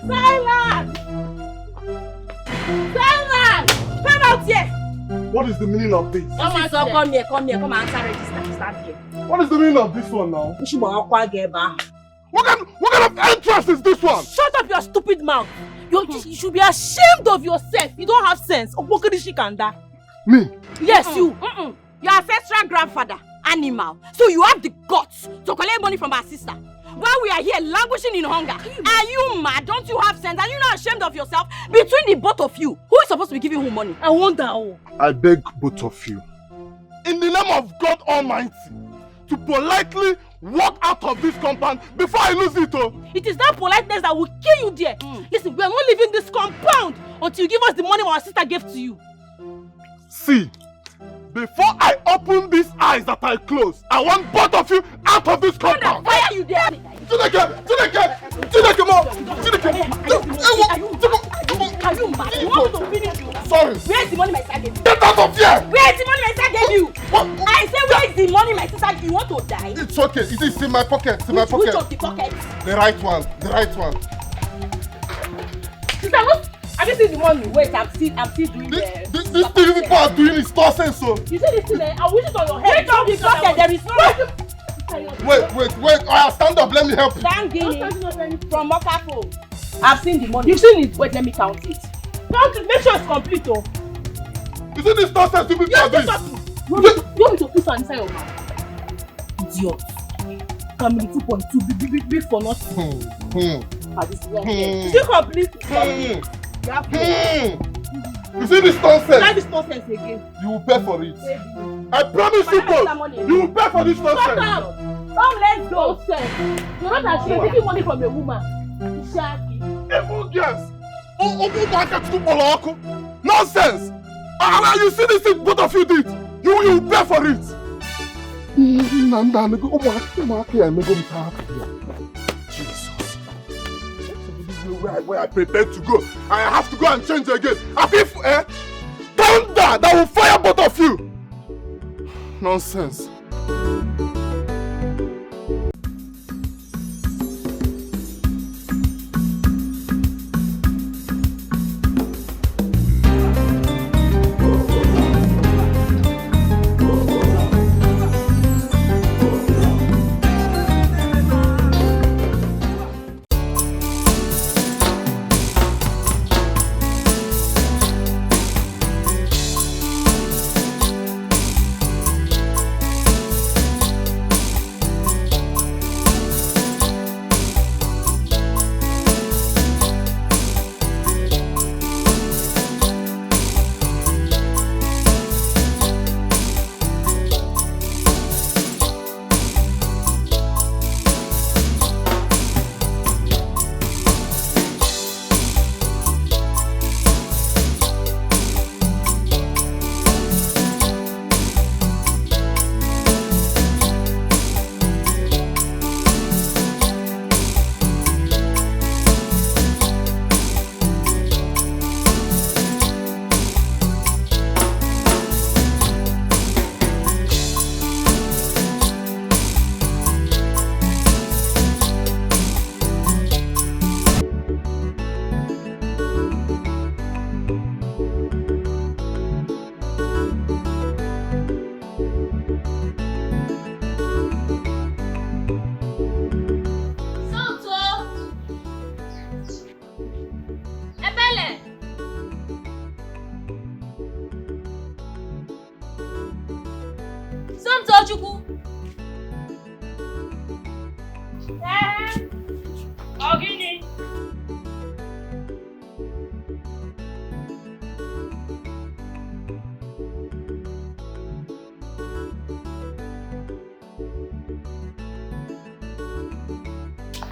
Silence! Silence! Come out here! What is the meaning of this? Come here, come and answer register. Stand here. What is the meaning of this one now? What What kind of entrance is this one? Shut up your stupid mouth! You should be ashamed of yourself. You don't have sense. Me? Yes, you. Your ancestral grandfather, animal. So you have the guts to collect money from our sister. While we are here languishing in hunger. Are you mad? Don't you have sense? Are you not ashamed of yourself? Between the both of you, who is supposed to be giving who money? I wonder who. I beg both of you, in the name of God Almighty, to politely walk out of this compound before I lose it. Oh. It is that politeness that will kill you there. Listen, we are not leaving this compound until you give us the money our sister gave to you. See, before I open these eyes that I close, I want both of you out of this compound. Why are you there? Dikeh, Are you mad? You want me to finish you? Sorry. Where's the money my sister gave you? Get out of here! Where's the money my sister gave you? What? I say where's the money my sister gave you? You want to die? It's okay. It is in my pocket. It's in my pocket. Which of the pockets? The right one. The right one. Sister, what? Have you seen the money? Wait, I'm still doing this thing people are doing is nonsense. So. You see this thing? I wish it on your head. Which of the pocket? There is no. Wait. Stand up. Let me help you. Thank you. From Mokafo. I've seen the money. You've seen it? Wait, let me count it. Count it. Make sure it's complete, oh. You see this nonsense you people are doing? You want me to put one inside your mouth? Idiot. Come in 2.2. Big for nothing. This is wrong. Is it complete? You see this nonsense? Try this nonsense again. You will pay for it. I promise you both. You will pay for this nonsense. Shut up! Come, let's go. You're not ashamed taking money from a woman. Evil girls. Nonsense. You see this thing both of you did. You will pay for it. Jesus. Where I prepared to go. I have to go and change again. As if thunder that will fire both of you. Nonsense.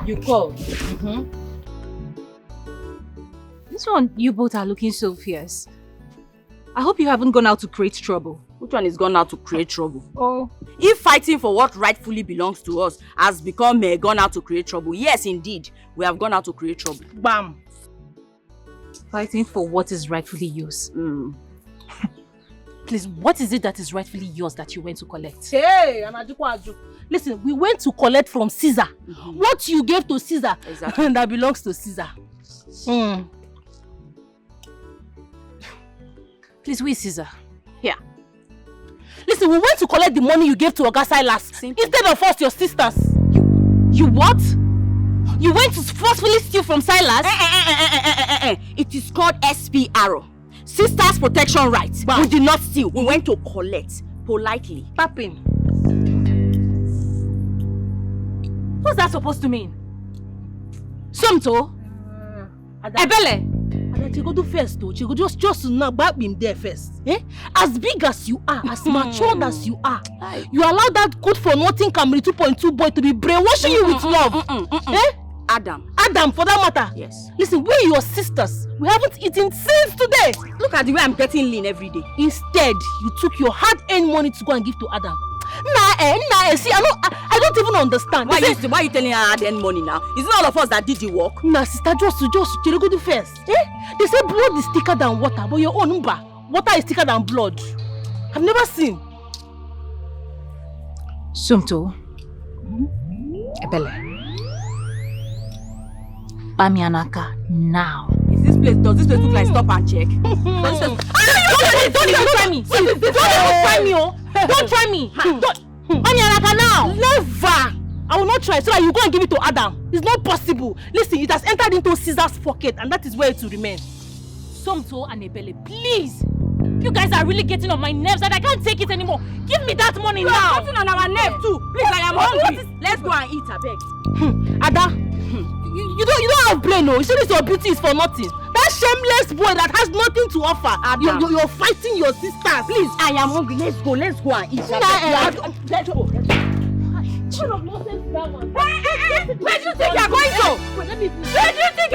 You called. This one, you both are looking so fierce. I hope you haven't gone out to create trouble. Which one is gone out to create trouble? Oh. If fighting for what rightfully belongs to us has become gone out to create trouble, yes, indeed, we have gone out to create trouble. Bam! Fighting for what is rightfully yours. Please, what is it that is rightfully yours that you went to collect? Hey, Anajukwaju. Listen, we went to collect from Caesar. What you gave to Caesar, exactly. that belongs to Caesar. Please, where is Caesar? Here. Listen, we went to collect the money you gave to Oga Silas. Instead of us, your sisters. You what? You went to forcefully steal from Silas? It is called SPRO. Sisters Protection Rights. We did not steal. We went to collect. Politely. Tapping. What's that supposed to mean? Somto? Ebele? She go do first though. She go just now back him there first. As big as you are, as matured as you are, you allow that good for nothing Camry 2.2 boy to be brainwashing you with love. Adam, for that matter. Yes. Listen, we your sisters. We haven't eaten since today. Look at the way I'm getting lean every day. Instead, you took your hard-earned money to go and give to Adam. Nah, see, I don't even understand. Why are you telling her hard-earned money now? Is it all of us that did the work? Nah, sister, just you go do first. They say blood is thicker than water, but your own water is thicker than blood. I've never seen. Somto. Ebele. Bamianaka now. Does this place look like stop and check? Don't try me. Don't try me. Bamianaka now. Never. I will not try so that you go and give it to Adam. It's not possible. Listen, it has entered into Caesar's pocket and that is where it will remain. Somto and Ebele, please. You guys are really getting on my nerves and I can't take it anymore. Give me that money now. You are getting on our nerves too. Please, I am hungry. Let's go and eat, abeg. Ada. You don't have brain, no. You see this your beauty is for nothing. That shameless boy that has nothing to offer. You're fighting your sister. Please, I am hungry. Let's go and eat. Let's go. Where do you think you're going to? Where do you think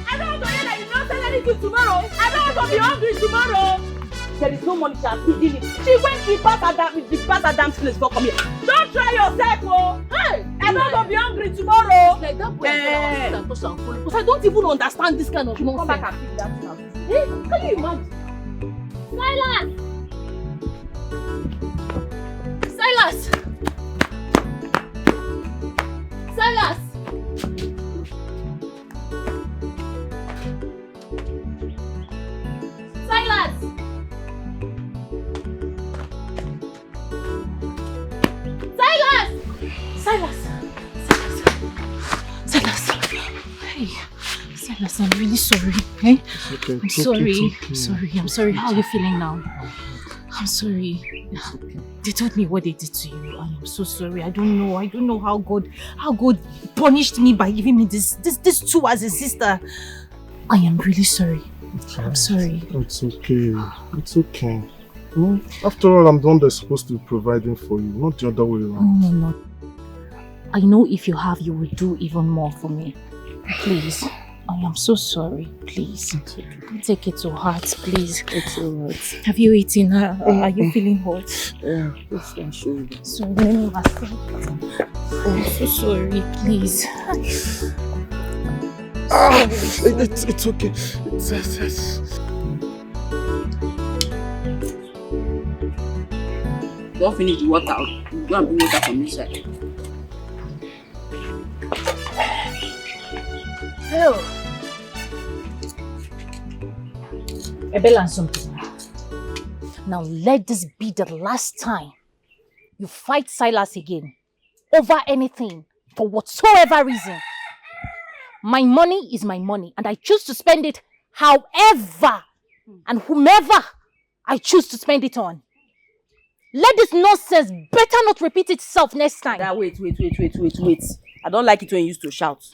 I don't want to hear that you don't sell anything tomorrow. I don't want to be hungry tomorrow. There is no money she has hidden it. She went to pass Adam's place for coming. Don't try yourself, oh. Hey, I don't want to be hungry tomorrow. Like that boy but I don't even understand this kind of nonsense. Come back and pick that now. Hey, can you imagine? Silas! Silas! Hey, Silas, I'm really sorry. Hey? It's okay. I'm sorry. I'm sorry. How are you feeling now? I'm sorry. They told me what they did to you. I am so sorry. I don't know how God punished me by giving me this too as a sister. I am really sorry. I'm sorry. It's okay. It's okay. After all, I'm the one that's supposed to be providing for you, not the other way around. No. I know if you have, you will do even more for me. Please. I am so sorry. Please. Don't take it to heart, please. It's alright. Have you eaten? Are you feeling hot? Yeah, it's not sure. So let me massage. I'm so sorry, please. It's okay. It's Don't finish the water. Go and bring water from inside. Hello. Ebele and something. Now let this be the last time you fight Silas again over anything for whatsoever reason. My money is my money and I choose to spend it however and whomever I choose to spend it on. Let this nonsense better not repeat itself next time. Wait. I don't like it when you used to shout.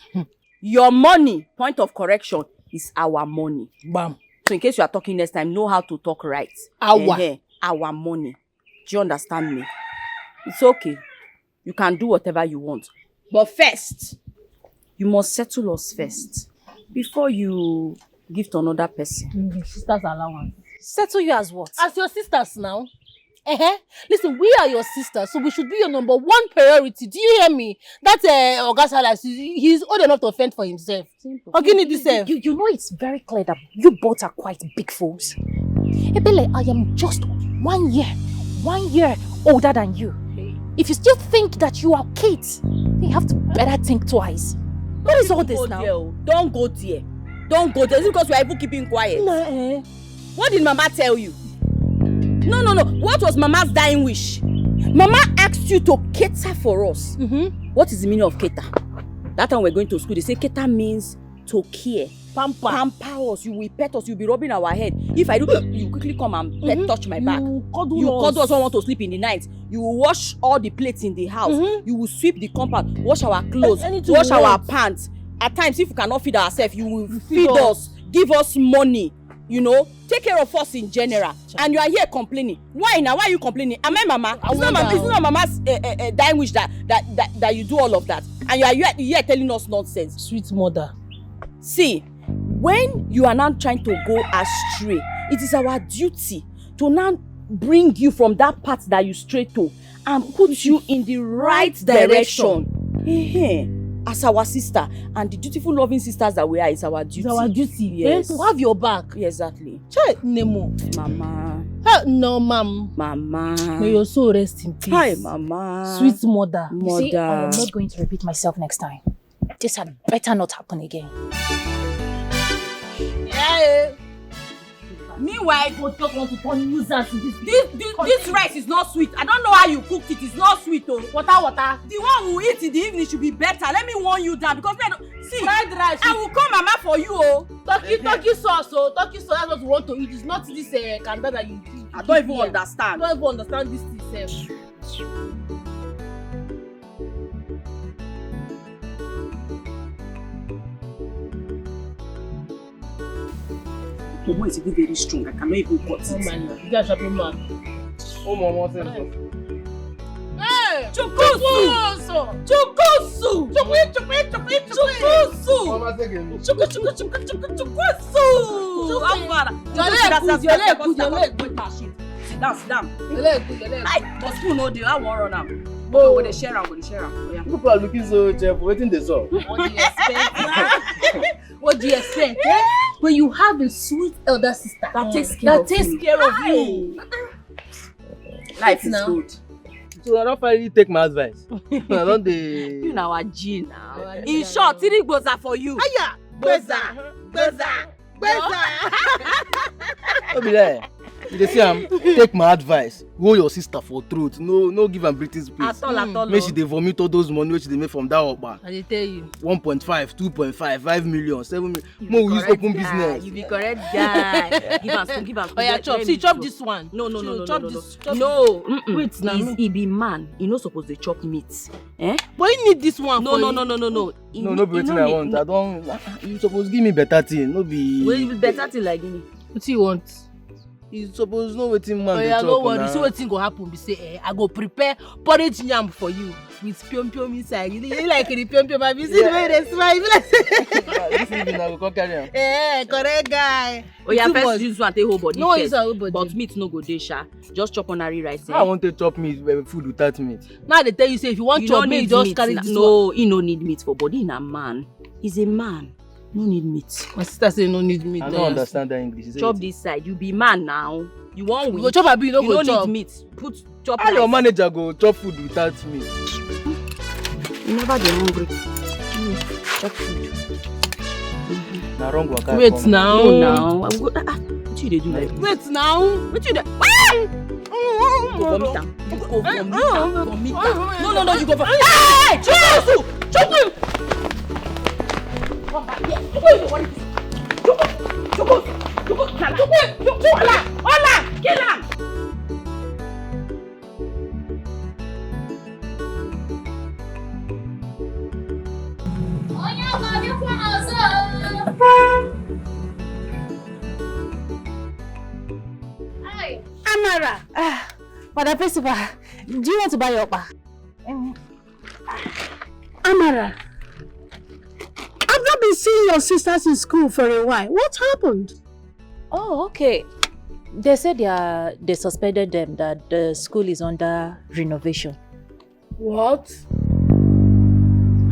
Your money, point of correction, is our money. Bam. So in case you are talking next time, know how to talk right. Our money. Do you understand me? It's okay. You can do whatever you want. But first, you must settle us first. Before you give to another person. Sisters allowance. Settle you as what? As your sisters now. Listen, we are your sisters, so we should be your number one priority. Do you hear me? That Oga Silas, he's old enough to fend for himself. Okay, need this. You know it's very clear that you both are quite big fools. Ebele, I am just 1 year older than you. If you still think that you are kids, you have to better think twice. What is all this now? Don't go there. Don't go there. Is it because we are even keeping quiet? Nah, What did Mama tell you? No. What was Mama's dying wish? Mama asked you to cater for us. What is the meaning of cater? That time we're going to school, they say cater means to care. Pamper us. You will pet us. You'll be rubbing our head. If I do, you quickly come and touch my back. You cuddle us when we want to sleep in the night. You will wash all the plates in the house. You will sweep the compound, wash our clothes, wash our pants. At times, if we cannot feed ourselves, you will feed us, give us money. You know, take care of us in general. And you are here complaining. Why now? Why are you complaining? Am I Mama? It's not Mama's dying wish that you do all of that. And you are here telling us nonsense. Sweet mother. See, when you are now trying to go astray, it is our duty to now bring you from that path that you stray to and put you in the right direction. As our sister and the dutiful loving sisters that we are, is our duty. It's our duty. Yes. To have your back. Exactly. Child, Nemo. Mama. No, ma'am. Mama. May your soul rest in peace. Hi, Mama. Sweet mother. You see, I am not going to repeat myself next time. This had better not happen again. Yeah. Meanwhile, Go talk want to turn users in this rice is not sweet. I don't know how you cooked it. It's not sweet, oh. Water. The one we will eat in the evening should be better. Let me warn you that because see, Fried rice. I will call Mama for you, oh. Turkey sauce, oh. Turkey sauce, that's what we want to eat. It's not this kanda that you eat. I don't even understand. I don't even understand this thing, Momo is even very strong. I cannot even cut it. Oh man, you guys shopping man. Oh, Mama, say so. Hey! Chukusu! Mama, say again. Your leg. Sit down. Your leg. The spoon no dey. I wan run am. Go with the share am. Oh, yeah. People are looking so cheerful. Waiting they saw. What do you expect? When you have a sweet elder sister That takes care of you. Life is good. So I don't finally take my advice. I don't dey. You know our G now. In short, three gboza for you. Aya! Gboza. Don't be there. You dey see am, take my advice. Hold your sister for throat. No give am breathing space. At all. Make she dey vomit all those money which they make from that okpa. I dey tell you. 1.5, 2.5, 5 million, 7 million. More we use open business. You be correct guy. Give am. Oh yeah, chop. See, chop this one. No. Chop this. No. Wait, now. He be man. He no suppose to chop meat. Eh? But you need this one. No. No, be wetin I want. I don't. You suppose give me better thing. No be. Well, you be better thing like me. What you want? You suppose know wetin man dey yeah, chop. No worry. See wetin go happen be say, I go prepare porridge yam for you with piom inside. You like the piom? I be see the way they smile. You be like. This evening I go come carry am. Correct guy. Oh yeah, first use one take whole body. No use whole body. But meat no go dey sha. Just chop ordinary rice. I want to chop meat, food without meat. Now they tell you say if you want chop meat, just carry this one. No, he no need meat for body. He a man. He's a man. No need meat. My sister say no need meat. I don't understand that English. Chop this side. You be man now. You want we go chop abi, you no go chop. Need meat. Chop. How your manager go chop food without meat? You never dey hungry. Chop food. Na wrong waka. Wait now. No now. What you dey do like this? Wait now. What you dey? You go vomit am. No. You go vomit. Hey! Chukusu! Come back here. Hola! Kill him! Hi. Amara. Madam Principal, do you want to buy your okpa? Amara, I've not been seeing your sisters in school for a while. What happened? Oh, okay. They said they suspended them that the school is under renovation. What?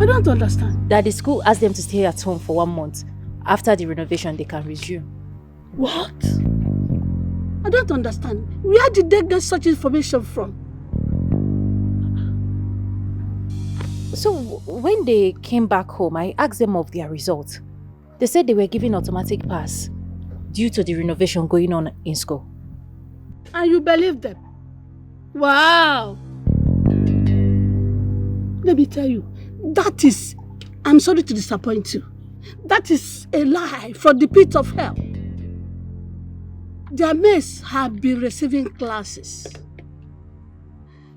I don't understand. That the school asked them to stay at home for 1 month. After the renovation, they can resume. What? I don't understand. Where did they get such information from? So when they came back home, I asked them of their results. They said they were giving automatic pass due to the renovation going on in school. And you believe them? Wow! Let me tell you, that is, I'm sorry to disappoint you, that is a lie from the pit of hell. Their mates have been receiving classes.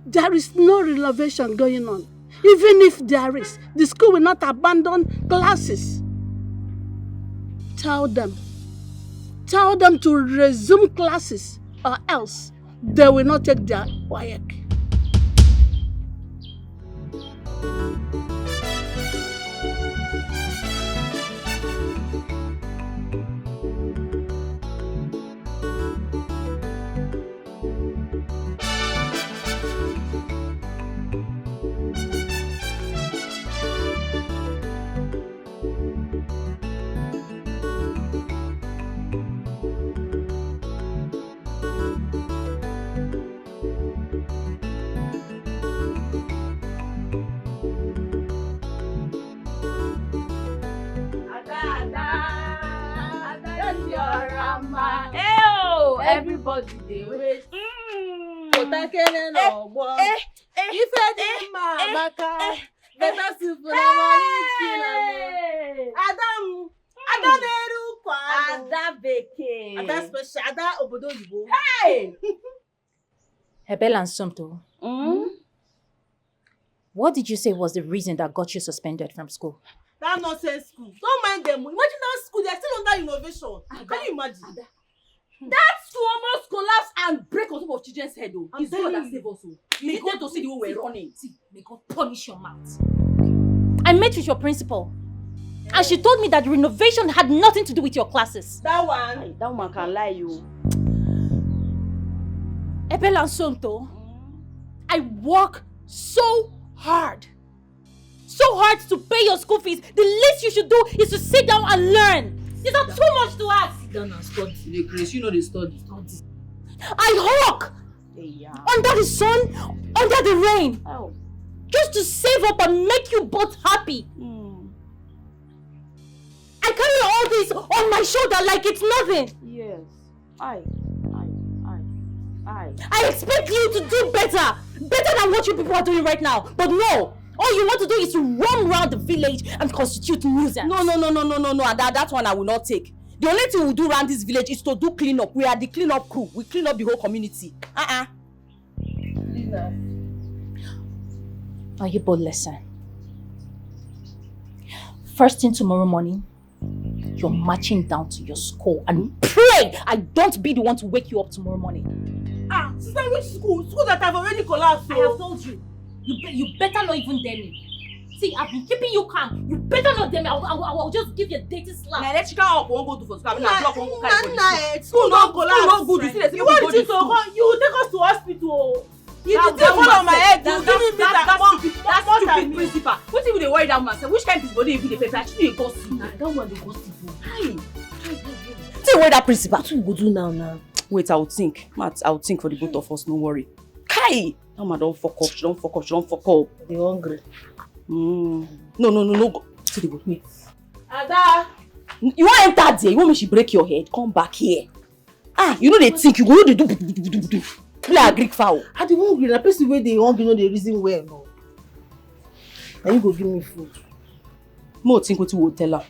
There is no renovation going on. Even if there is, the school will not abandon classes. Tell them to resume classes, or else they will not take their work. Everybody dey wait. Otakene no gbo. Ife di ma maka. Better soup na money kill. Ada neru kwa. Ada beke. Ada special. Ada obodo oyibo. Hey! Hebel and Somto. What did you say was the reason that got you suspended from school? That nonsense school. Don't mind them. Imagine that school, they're still under innovation. Can you imagine? That school almost collapsed and break on top of children's head though. It's God that save us. May God to see the way we're running. See, may God punish your mouth. I met with your principal. And she told me that renovation had nothing to do with your classes. That one? That woman can lie you. Ebel and Somto, I work so hard to pay your school fees. The least you should do is to sit down and learn. Is that too much to ask? Sit down and study. The grace, you know they study. I work under the sun, under the rain, just to save up and make you both happy. I carry all this on my shoulder like it's nothing. Yes. I expect you to do better than what you people are doing right now. But no, all you want to do is to roam around the village and constitute nuisance. No. That one I will not take. The only thing we do around this village is to do clean up. We are the clean up crew. We clean up the whole community. Now you both listen. First thing tomorrow morning, you're marching down to your school and pray I don't be the one to wake you up tomorrow morning. Sister, which school? School that have already collapsed. I have told you. You better not even dare me. See, I've been keeping you calm. You better not dare me. I'll just give you a dirty slap. Now electrical up won't go to for school. School don't collapse. School no good. You want to go? You will take us to hospital. You did fall on my head. You give me that stupid principal. What if they worry that man? Which kind of body if they pay? Actually, you gossip. That one they gossip. Hi. Say worry that principal. What we go do now? Wait, I would think. Matt, I would think for the both of us. No worry. Kai. That man don't fuck up. She don't fuck up. They hungry. No. Go. See the boat. Wait. Ada. You want to enter there? You want me to break your head? Come back here. You know they think you go. They do. Play a Greek foul. I dey hungry. Na person wey dey hungry no dey reason well no. Na you go give me food. Mo think what you will tell her.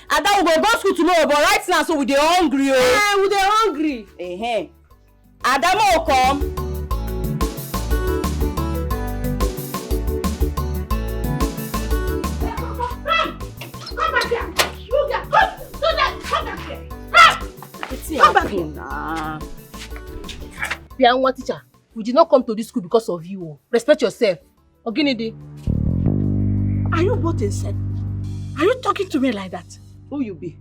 Ada we go school tomorrow, but right now so we dey hungry. We dey hungry. Ada mo come. Come back here. You get come back here. Come back here. Pianwa teacher, we did not come to this school because of you. Respect yourself. Oginidi. Are you both insane? Are you talking to me like that? Who you be?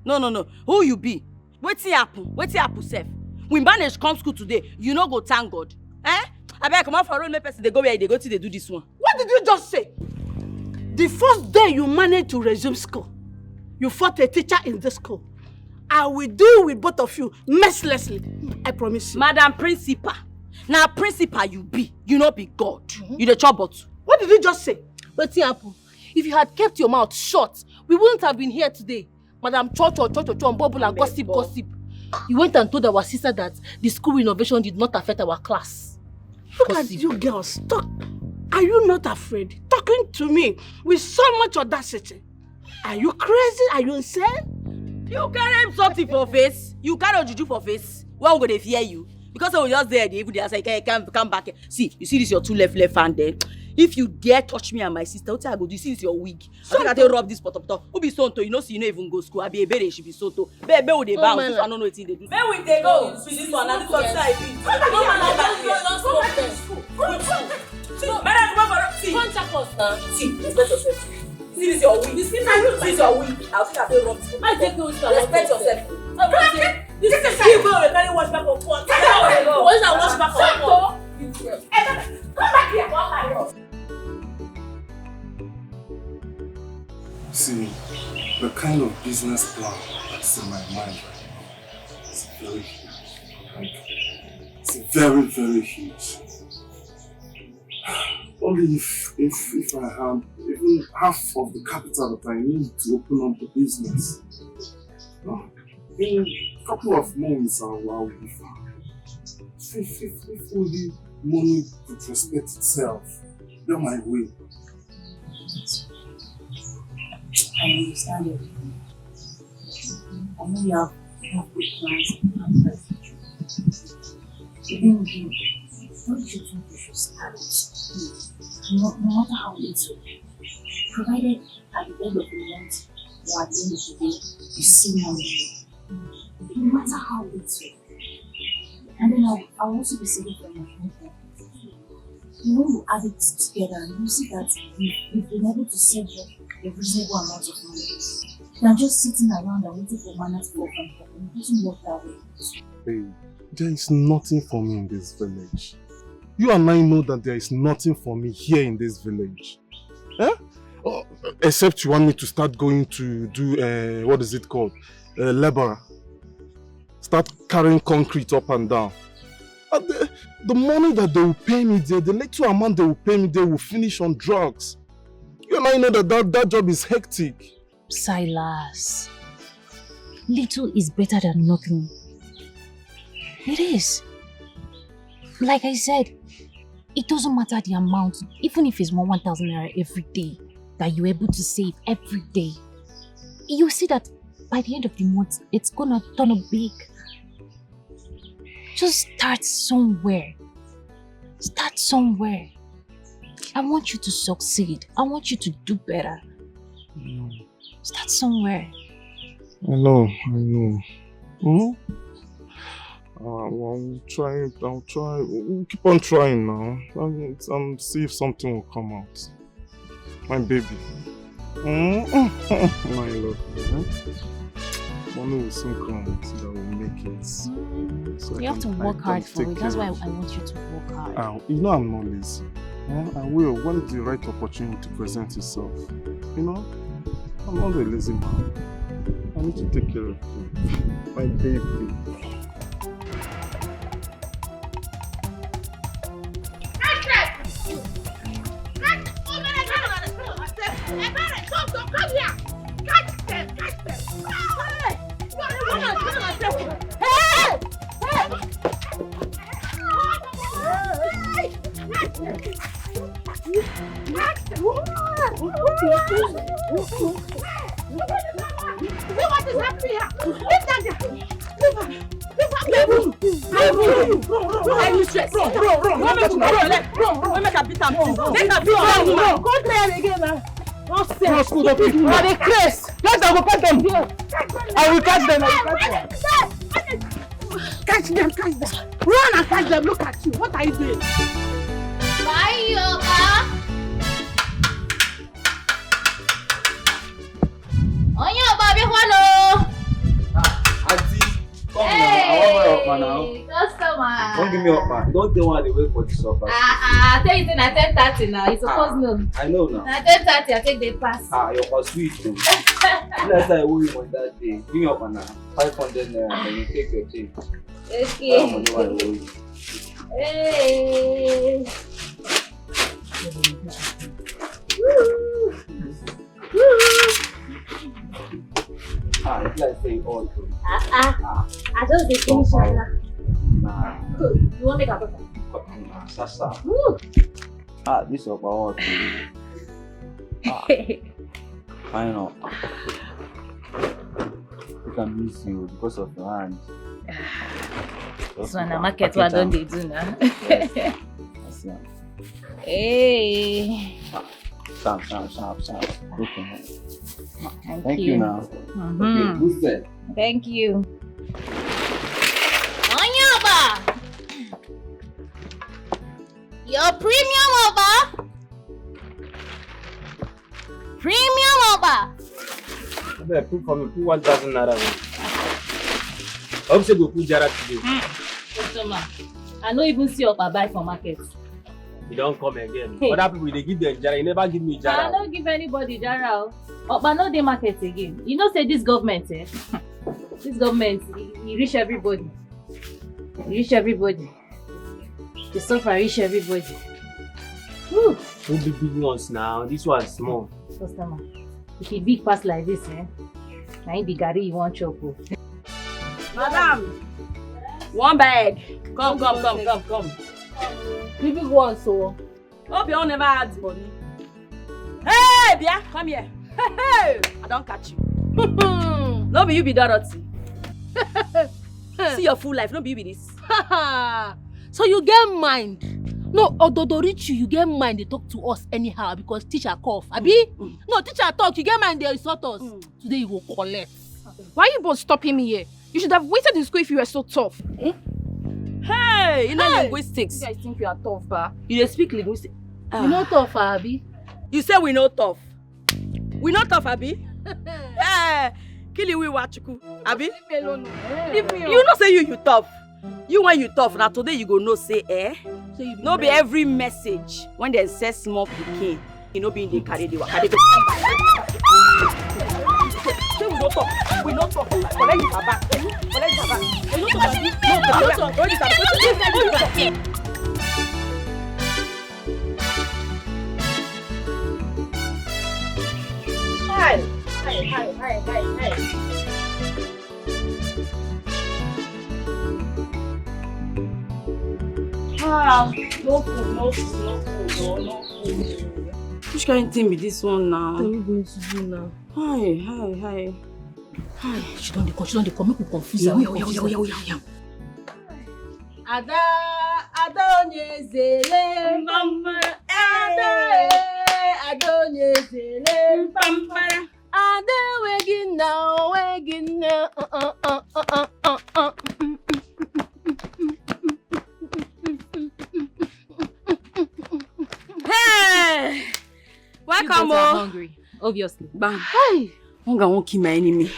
No. Who you be? Wetin happen sef? We manage come school today. You no go thank God. Abeg come out for road make person dey go where they go till they do this one. What did you just say? The first day you managed to resume school, you fought a teacher in this school. I will deal with both of you mercilessly. I promise you. Madam Principal. Now principal you be. You no be God. You the chop bottle. What did you just say? Wetin happen? If you had kept your mouth shut, we wouldn't have been here today. Madam Cho, and bubble and gossip. You went and told our sister that the school renovation did not affect our class. Look at you girls. Talk. Are you not afraid? Talking to me with so much audacity. Are you crazy? Are you insane? You carry something for face. You carry juju for face. Why would they fear you? Because I was just there, they say, come back. See, you see this your two left hand there. If you dare touch me and my sister, what I go do? You see this your wig. I think I tell rub this pot up. Who be tonto? You know, see, you know even go school. I be a baby, she be tonto. Baby, would they bounce? I don't know what they do. Where would they go? This one, and this one side. No man, See, respect yourself. See this your wig. This is your wig. I think I tell rub this pot. I take no respect yourself. This is the people who carry wash back on pot. What's that wash back on pot? Come back here, one by See, the kind of business plan that's in my mind is very huge. It's very, very huge. Only if I have even half of the capital that I need to open up the business. In a couple of months, I'll be fine. If only money could respect itself, go my way. I understand everything. I know you have good plans and plans for the future. Even you, don't you think you should start no matter how little, provided at the end of the month or at the end of the day, you see money. No matter how little. And then I'll also be saving for my home. When you add it together, you see that we've been able to save a reasonable amount of money. Than just sitting around and waiting for money to fall from heaven. It doesn't work that way. Hey, there is nothing for me in this village. You and I know that there is nothing for me here in this village. Eh? Oh, except you want me to start going to do, what is it called? Laborer. Start carrying concrete up and down. The money that they will pay me there, the little amount they will pay me there will finish on drugs. You and I know that job is hectic. Silas, little is better than nothing. It is. Like I said, it doesn't matter the amount, even if it's 1,000 naira every day that you're able to save every day. You see that by the end of the month, it's gonna turn up big. Just start somewhere. Start somewhere. I want you to succeed. I want you to do better. Start somewhere. I know. I'll try. We'll keep on trying now. And see if something will come out. My baby. My love. Money will soon come so that we'll make it. So you have to work hard for it. That's why I want you to work hard. You know I'm not lazy. I will when the right opportunity presents itself. You know, I'm not a lazy man. I need to take care of you. My baby. What is happening here? Leave that guy. Why are you stressed? Bro. Make a beat am. Go try again now. No school of people. Are they crazy? Let them go catch them. I will catch them. Catch them. Run and catch them. Look at you. What are you doing? Bye, Yoga. Hello. Auntie, come now. I want my upper now. Customer. Don't give me upper. Don't tell one they wait for this upper. Tell you at 10:30 now. It's supposed no. I know now. At 10:30, I take the pass. You're sweet. Last time I owe you on that day. Give me upper now. 500 naira and you take your change. Okay. Hey. much. I just dey finish now. Nah. You want make a butter? Sasa. This is about I know. We can miss you because of your hand. So na market what don't they do now? Hey. Sharp. Okay. Thank you now. Okay, who's there? Thank you. Onyaba! Your premium over. Premium over. Put for me, put 1,000 naira. I hope you go put Jara today. Customer, I no even see Opa buy for market. You don't come again. Other people, they give them Jara. You never give me Jara. I don't give anybody Jara. Opa no dey market again. You know say this government, this government, he reach everybody. He reach everybody. The suffer reach everybody. Whew. Don't be big ones now. This one small. Customer, if he big pass like this, now he be garri you want chop. Madam, one bag. Come. The big one, so. Hope you all never had money. Hey, Bia, come here. Hey, I don't catch you. No be you be Dorothy. See your full life, no be you be this. So you get mind. No, Ododo reach you get mind, they talk to us anyhow because teacher cough. Abi? No, teacher talk, you get mind, they insult us. Today you go collect. Why are you both stopping me here? You should have waited in school if you were so tough. Hey, you know linguistics. You guys think you are tough, ba? You dey speak linguistics. You know tough, Abi? You say we know tough. We know tough, Abi? Hey, kill you, we wachuku, Abi? Leave me alone. You know say you tough. You when you tough, now today you go know say So you no be every message when they say small pikin, you know be in the carry the waka. Say we don't talk. We don't talk. Collect it back. Collect it back. We don't talk. Hi. No food. Which kind of thing be this one now? What are we going to do now? Hi. She don't come, make we confuse her. Ada onye zele mbambara. Ada onye zele mbambara. Ada wegi na. Hey! Welcome, You guys are hungry, obviously. Bam. Hi. Hunger won't kill my enemy.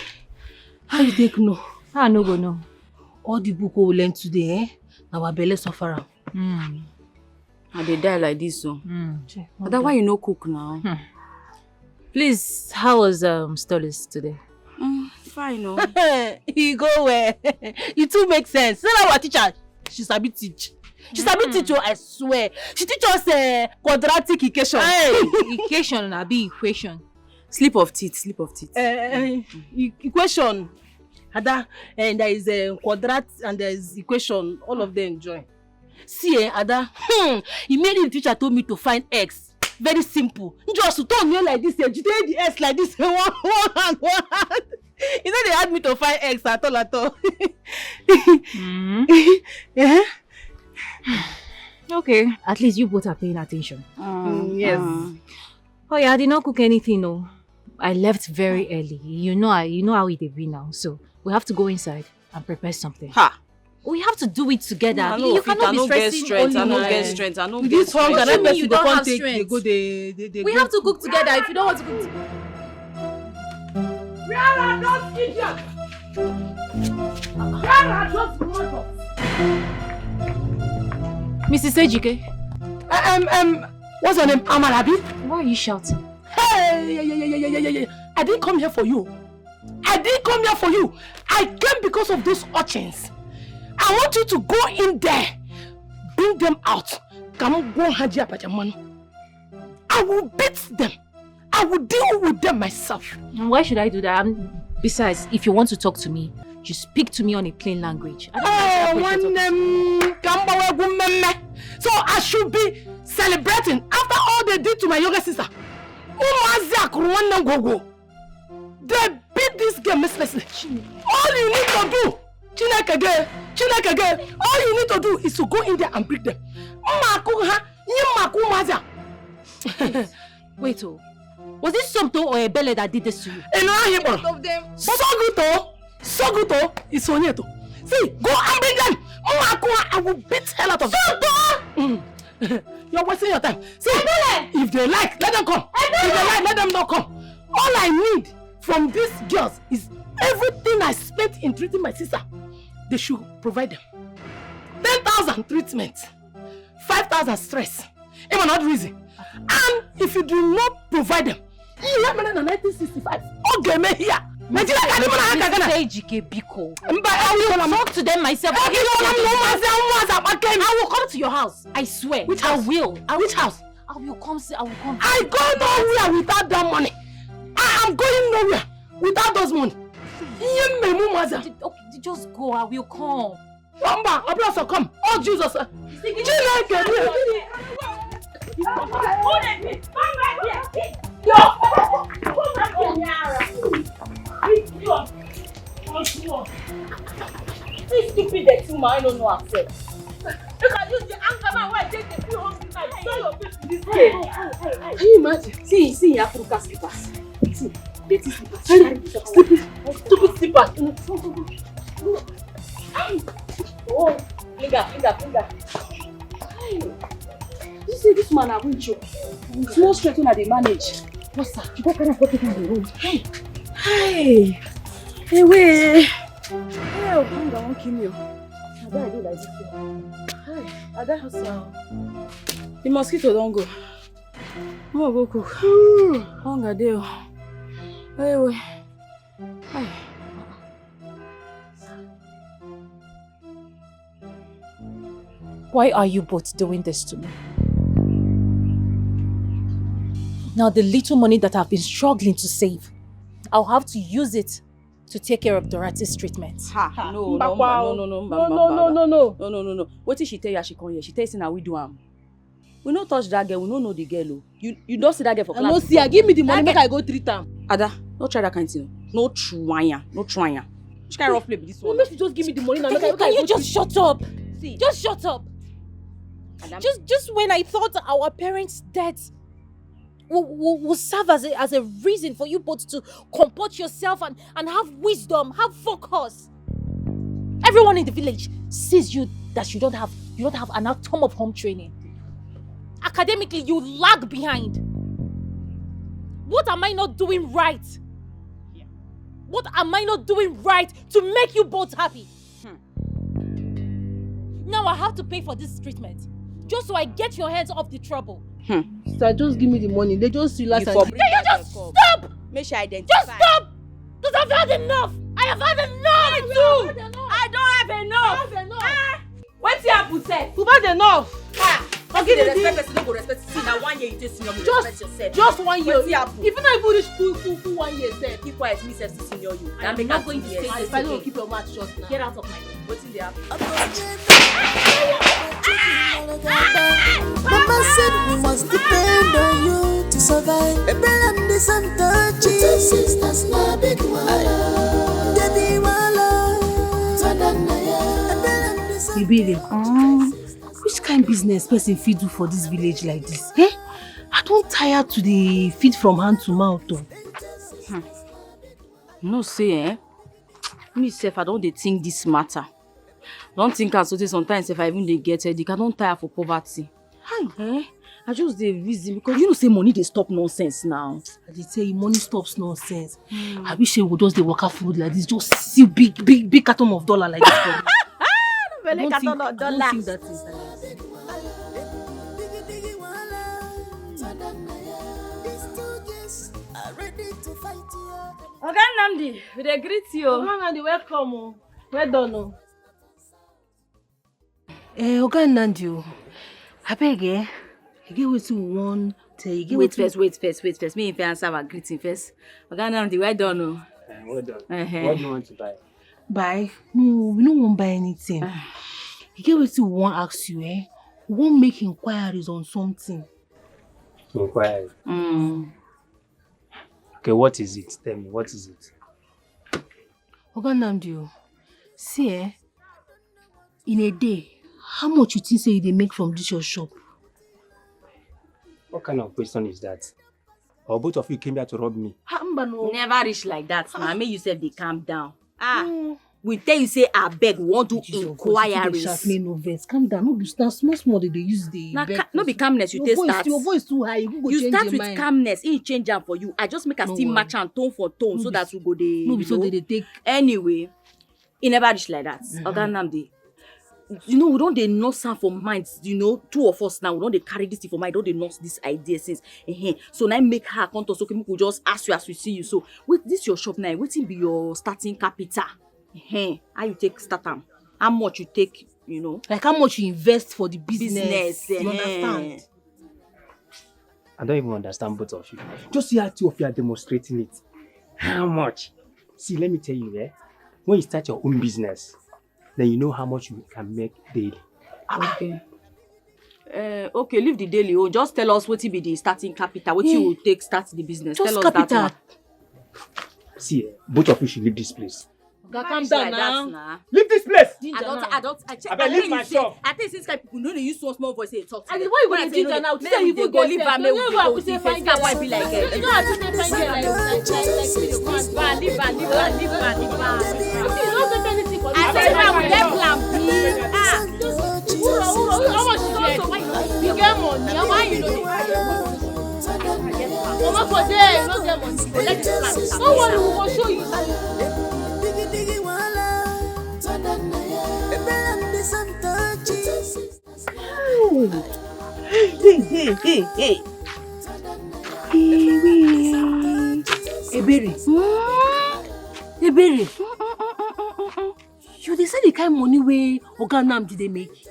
How you think no? I no go know. All the book we learn today, now our belly suffer. And they die like this, so. That's why you no cook now. Please, how was studies today? Fine, no. You go where? It too makes sense. Say our teacher, she sabi teach. She sabi teach you, I swear. She teach us quadratic equation. Equation na be equation. Sleep of teeth. Equation. Ada, and there is a quadrat and there is equation. All of them join. See, Ada, immediately the teacher told me to find x. Very simple. Just to turn me like this, you take the x like this, one hand. You know they had me to find x at all. Yeah. Okay, at least you both are paying attention. Yes. Oh yeah, I did not cook anything, no. I left very early. You know how it be now, so we have to go inside and prepare something. Ha! We have to do it together. I You cannot be stressing only I one. get strength. This hunger, What do you mean you don't have they strength? go, they We go. have to cook together. If you don't want to cook together. Where are those idiots? Where are those monsters? Mrs. Ejike, What's your name? Amarabi? why are you shouting? Hey, I didn't come here for you. I came because of those urchins. I want you to go in there, bring them out. Come go Haji Abajaman. I will beat them. I will deal with them myself. Why should I do that? Besides, if you want to talk to me, you speak to me on a plain language. So I should be celebrating after all they did to my younger sister. They beat this girl mercilessly. All you need to do, Chineke, all you need to do is to go in there and beat them. Wait, was it Somto or Ebele that did this to you? Both of them. Soguto is Sonyeto. See, go and bring them. I will beat hell out of them. You're wasting your time. See, if they like, let them come. If they like, let them not come. All I need from these girls is everything I spent in treating my sister. They should provide them. 10,000 treatment, 5,000 stress. Even not reason. And if you do not provide them, you have 1965. Okay, me here. Say Dikeh Biko. I will talk to them myself. I will come to your house. I swear. Which house? I will. Which house? I will come. I go nowhere without that money. I am going nowhere without those money. Okay, just go. I will come. Bamba, Abrasa, come. Oh, Jesus. This stupid dirty man, I don't know herself. You can use the anger man where I take the few home tonight. Show your face to this day. Can you imagine? See, Africa slippers. See, dirty slippers. Stupid slippers. Oh, finger. You see, this man, I won't choke. Small straight when they manage. What's that? You got kind of pocket on the road. Hey, wait. Hey, Ogunga won't kill you. Ada, I do like this. Hi, Ada. The mosquito don't go. No go cook. Hunger there. Hey, wait. Hi. Why are you both doing this to me? Now the little money that I've been struggling to save, I'll have to use it to take care of Dorothy's treatment. No. What did she tell you she come here? She tell you now we do am. We no touch that girl, we no know the girl. You don't see that girl for class. No see her, give me the money, make I go treat am. Ada, no try that kind of thing. No trying. Which kind of rough play be this one? Make you just give me the money now. Can you just shut up? See. Just shut up. Adam. Just when I thought our parents' death will serve as a reason for you both to comport yourself and have wisdom, have focus. Everyone in the village sees you that you don't have an atom of home training. Academically, you lag behind. What am I not doing right? What am I not doing right to make you both happy? Now I have to pay for this treatment just so I get your hands off the trouble. Sister, just give me the money. They just see last time. Can you just stop? Make sure I identify. Just stop! Because I've had enough! I have had enough! I don't have enough! What's your happen, sir? You've had enough! Okay, the respect person don't go respect. See, now 1 year you take senior, you respect yourself. Just 1 year. What's your happen? If you not even reach full 1 year, sir. Keep quiet, me self senior you. I'm not going to say this If I don't again. keep your mouth shut now. Get out of my way. What's in there? Mama said we must depend on you to survive. Ebelandi Santachi, sisters na big wala, Debbie wala, Tadanaya. Ibile, which kind of business person fit do for this village like this? Eh? I don't tire to the feed from hand to mouth. No say, me self, I don't think this matter. Don't think I so sometimes if I even they get it, I don't tire for poverty. Hi, I just the reason because you know say money they stop nonsense now. I did tell you money stops nonsense. I wish they would just the worker food like this, just see big carton of dollar like this. I don't think that is Oga Nnamdi, we dey greet you. Oga Nnamdi, welcome. Well done. Oga Nnamdi, I beg I get what you want. Wait first. Me if I answer our greeting first. Oga Nnamdi, well done. Well done. Uh-huh. What do you want to buy? Buy? No, we don't want to buy anything. You get what we want to ask you, eh? We want to make inquiries on something. Inquiry. Okay, what is it? Tell me, what is it? Oga Namdi, see, in a day, how much you think say they make from this your shop? What kind of question is that? Or both of you came here to rob me? Never reach like that. Now, make yourself they calm down. We tell you say I beg, we want to inquiries. No vex. Calm down. No, you start small. They use the. No be calmness. You take start. Your voice too high. You start with mind. Calmness. It change am for you. I just make a still match and tone for tone so that we go dey. No, so they take. Anyway, it never reach like that. Oga Namdi. We don't dey nurse am for minds. Two of us now, we don't dey carry this thing for mind. Don't dey nurse this idea since. So now make her come to so we could just ask you as we see you. So with this your shop now, wetin be your starting capital? How you take start am? How much you take? Like how much you invest for the business? You understand? I don't even understand both of you. Just see how two of you are demonstrating it. How much? See, let me tell you, when you start your own business, then you know how much you can make daily. Okay. Okay, leave the daily. Just tell us what will be the starting capital. What you will take start the business. Just tell us capital. that. See, both of you should leave this place. Calm down now. Leave this place! I leave my shop. I think since people know they use small voice say talk. And why you going to ginger now? Maybe you go leave her. Maybe we go see first. That why be like it. You know how to say fine girl like Leave her. You don't get anything for I said now we let plan B. How much you get money? How much you know? Mama for there, you don't get money. Let the plan. Don't worry, we will show you. Hey. Ebere. You dey say the kind money wey Oga Namdi dey make?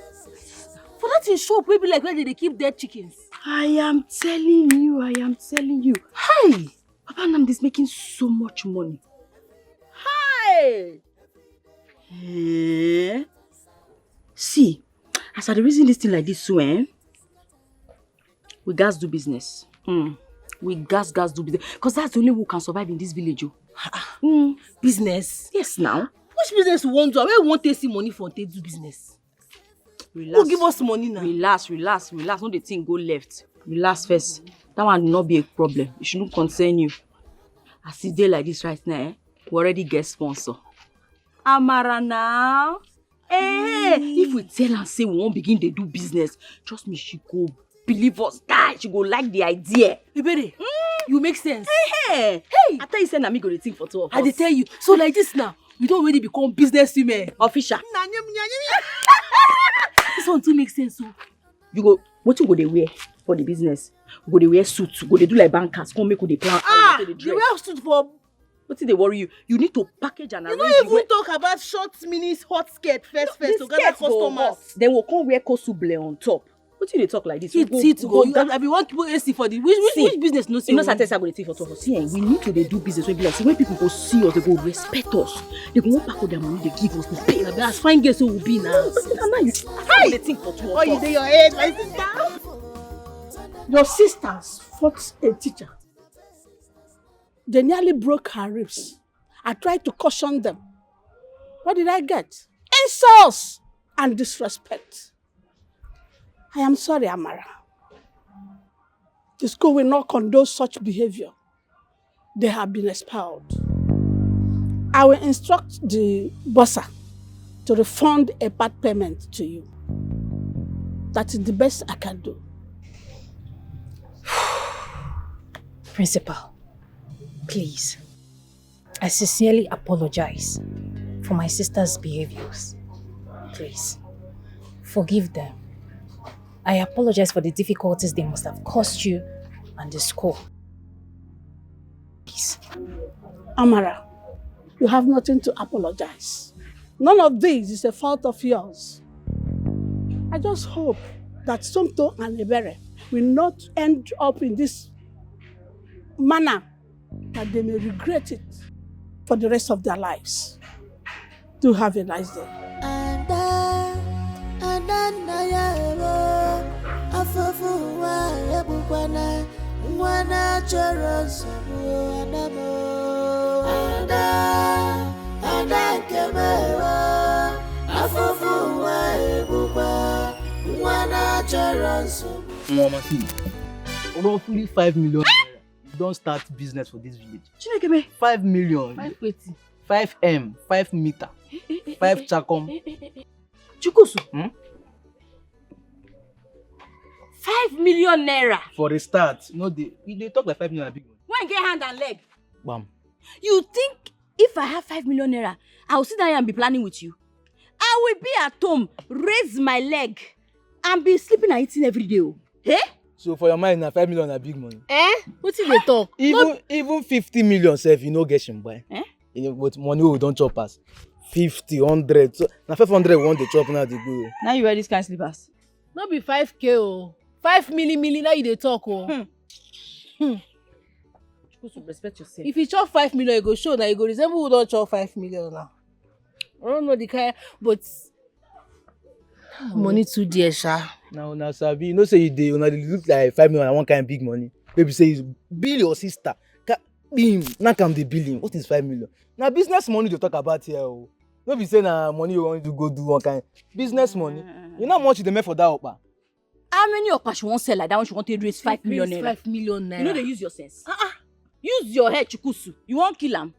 For that in shop wey be like where they keep dead chickens. I am telling you. Hey! Papa Namdi is making so much money. Hey! See, as I reason this thing like this, so we gats do business. We gats do business. Because that's the only way we can survive in this village. Business? Yes, now. Which business we want to? Where we want to see money for to do business? Relax. Who give us money now? Relax. No, the thing go left. Relax first. That one will not be a problem. It shouldn't concern you. As it's day like this right now, we already get sponsor. Amara now. If we tell her say we won't begin to do business, trust me, she go believe us. She go like the idea. Ibere, you make sense. Hey! I thought you said me go to think for two of us. I dey tell you. So like this now, we don't really become business women. Official. This one too makes sense. So you go, what you go they wear for the business? Go they wear suits, go they do like bankers, come make they plan. They wear suit for. What did they worry you? You need to package and arrange. You don't even talk about short minis, hot skirt first to gather customers. Then we'll come wear kosuble on top. What did they talk like this? It go. I be one people AC for the which business no see. You know Saturday I go to think for two of us. See, we need to do business. We be like, see, when people go see us, they go respect us. They go want pack all their money, they give us the pay. As fine girls so will be now. Now you they think for two of us. You dey your head, my sister. Your sisters fought a teacher. They nearly broke her ribs. I tried to caution them. What did I get? Insults and disrespect. I am sorry, Amara. The school will not condone such behavior. They have been expelled. I will instruct the bursar to refund a part payment to you. That is the best I can do. Principal, please, I sincerely apologize for my sister's behaviors. Please, forgive them. I apologize for the difficulties they must have caused you and the school. Please. Amara, you have nothing to apologize. None of this is a fault of yours. I just hope that Tonto and Ebere will not end up in this manner, that they may regret it for the rest of their lives. Do have a nice day. Roughly 5 million. Don't start business for this village. 5 million. 5 M, 5 meter, 5 chakom. Chukusu. 5 million naira. For a start, they talk like 5 million a big one. When get hand and leg. Bam. You think if I have 5 million naira, I will sit down here and be planning with you? I will be at home, raise my leg, and be sleeping and eating every day. Eh? So for your mind, now 5 million a big money. What did they talk? Even 50 million self, you know, get him by. But money we don't chop us. 50, 100. So now 500 want to chop now they go. Now you wear this kind of slippers. Not be 5K oh. 5 million now you they talk oh. Respect yourself. If you chop 5 million, you go show that you go resemble who don't chop 5 million now. I don't know the kind, but money too dear, sha. Now, Sabi, you know, say you look like 5 million and one kind of big money. Baby say, bill your sister. Bim, now come the billing. What is 5 million? Now business money to talk about here. Oh. Don't be saying money you want to go do one kind. Business money. You know how much they make for that opa? How many opa she won't sell like that when she want to raise 5 million naira? 5 million naira. You know they use your sense. Use your head, Chukusu. You won't kill am.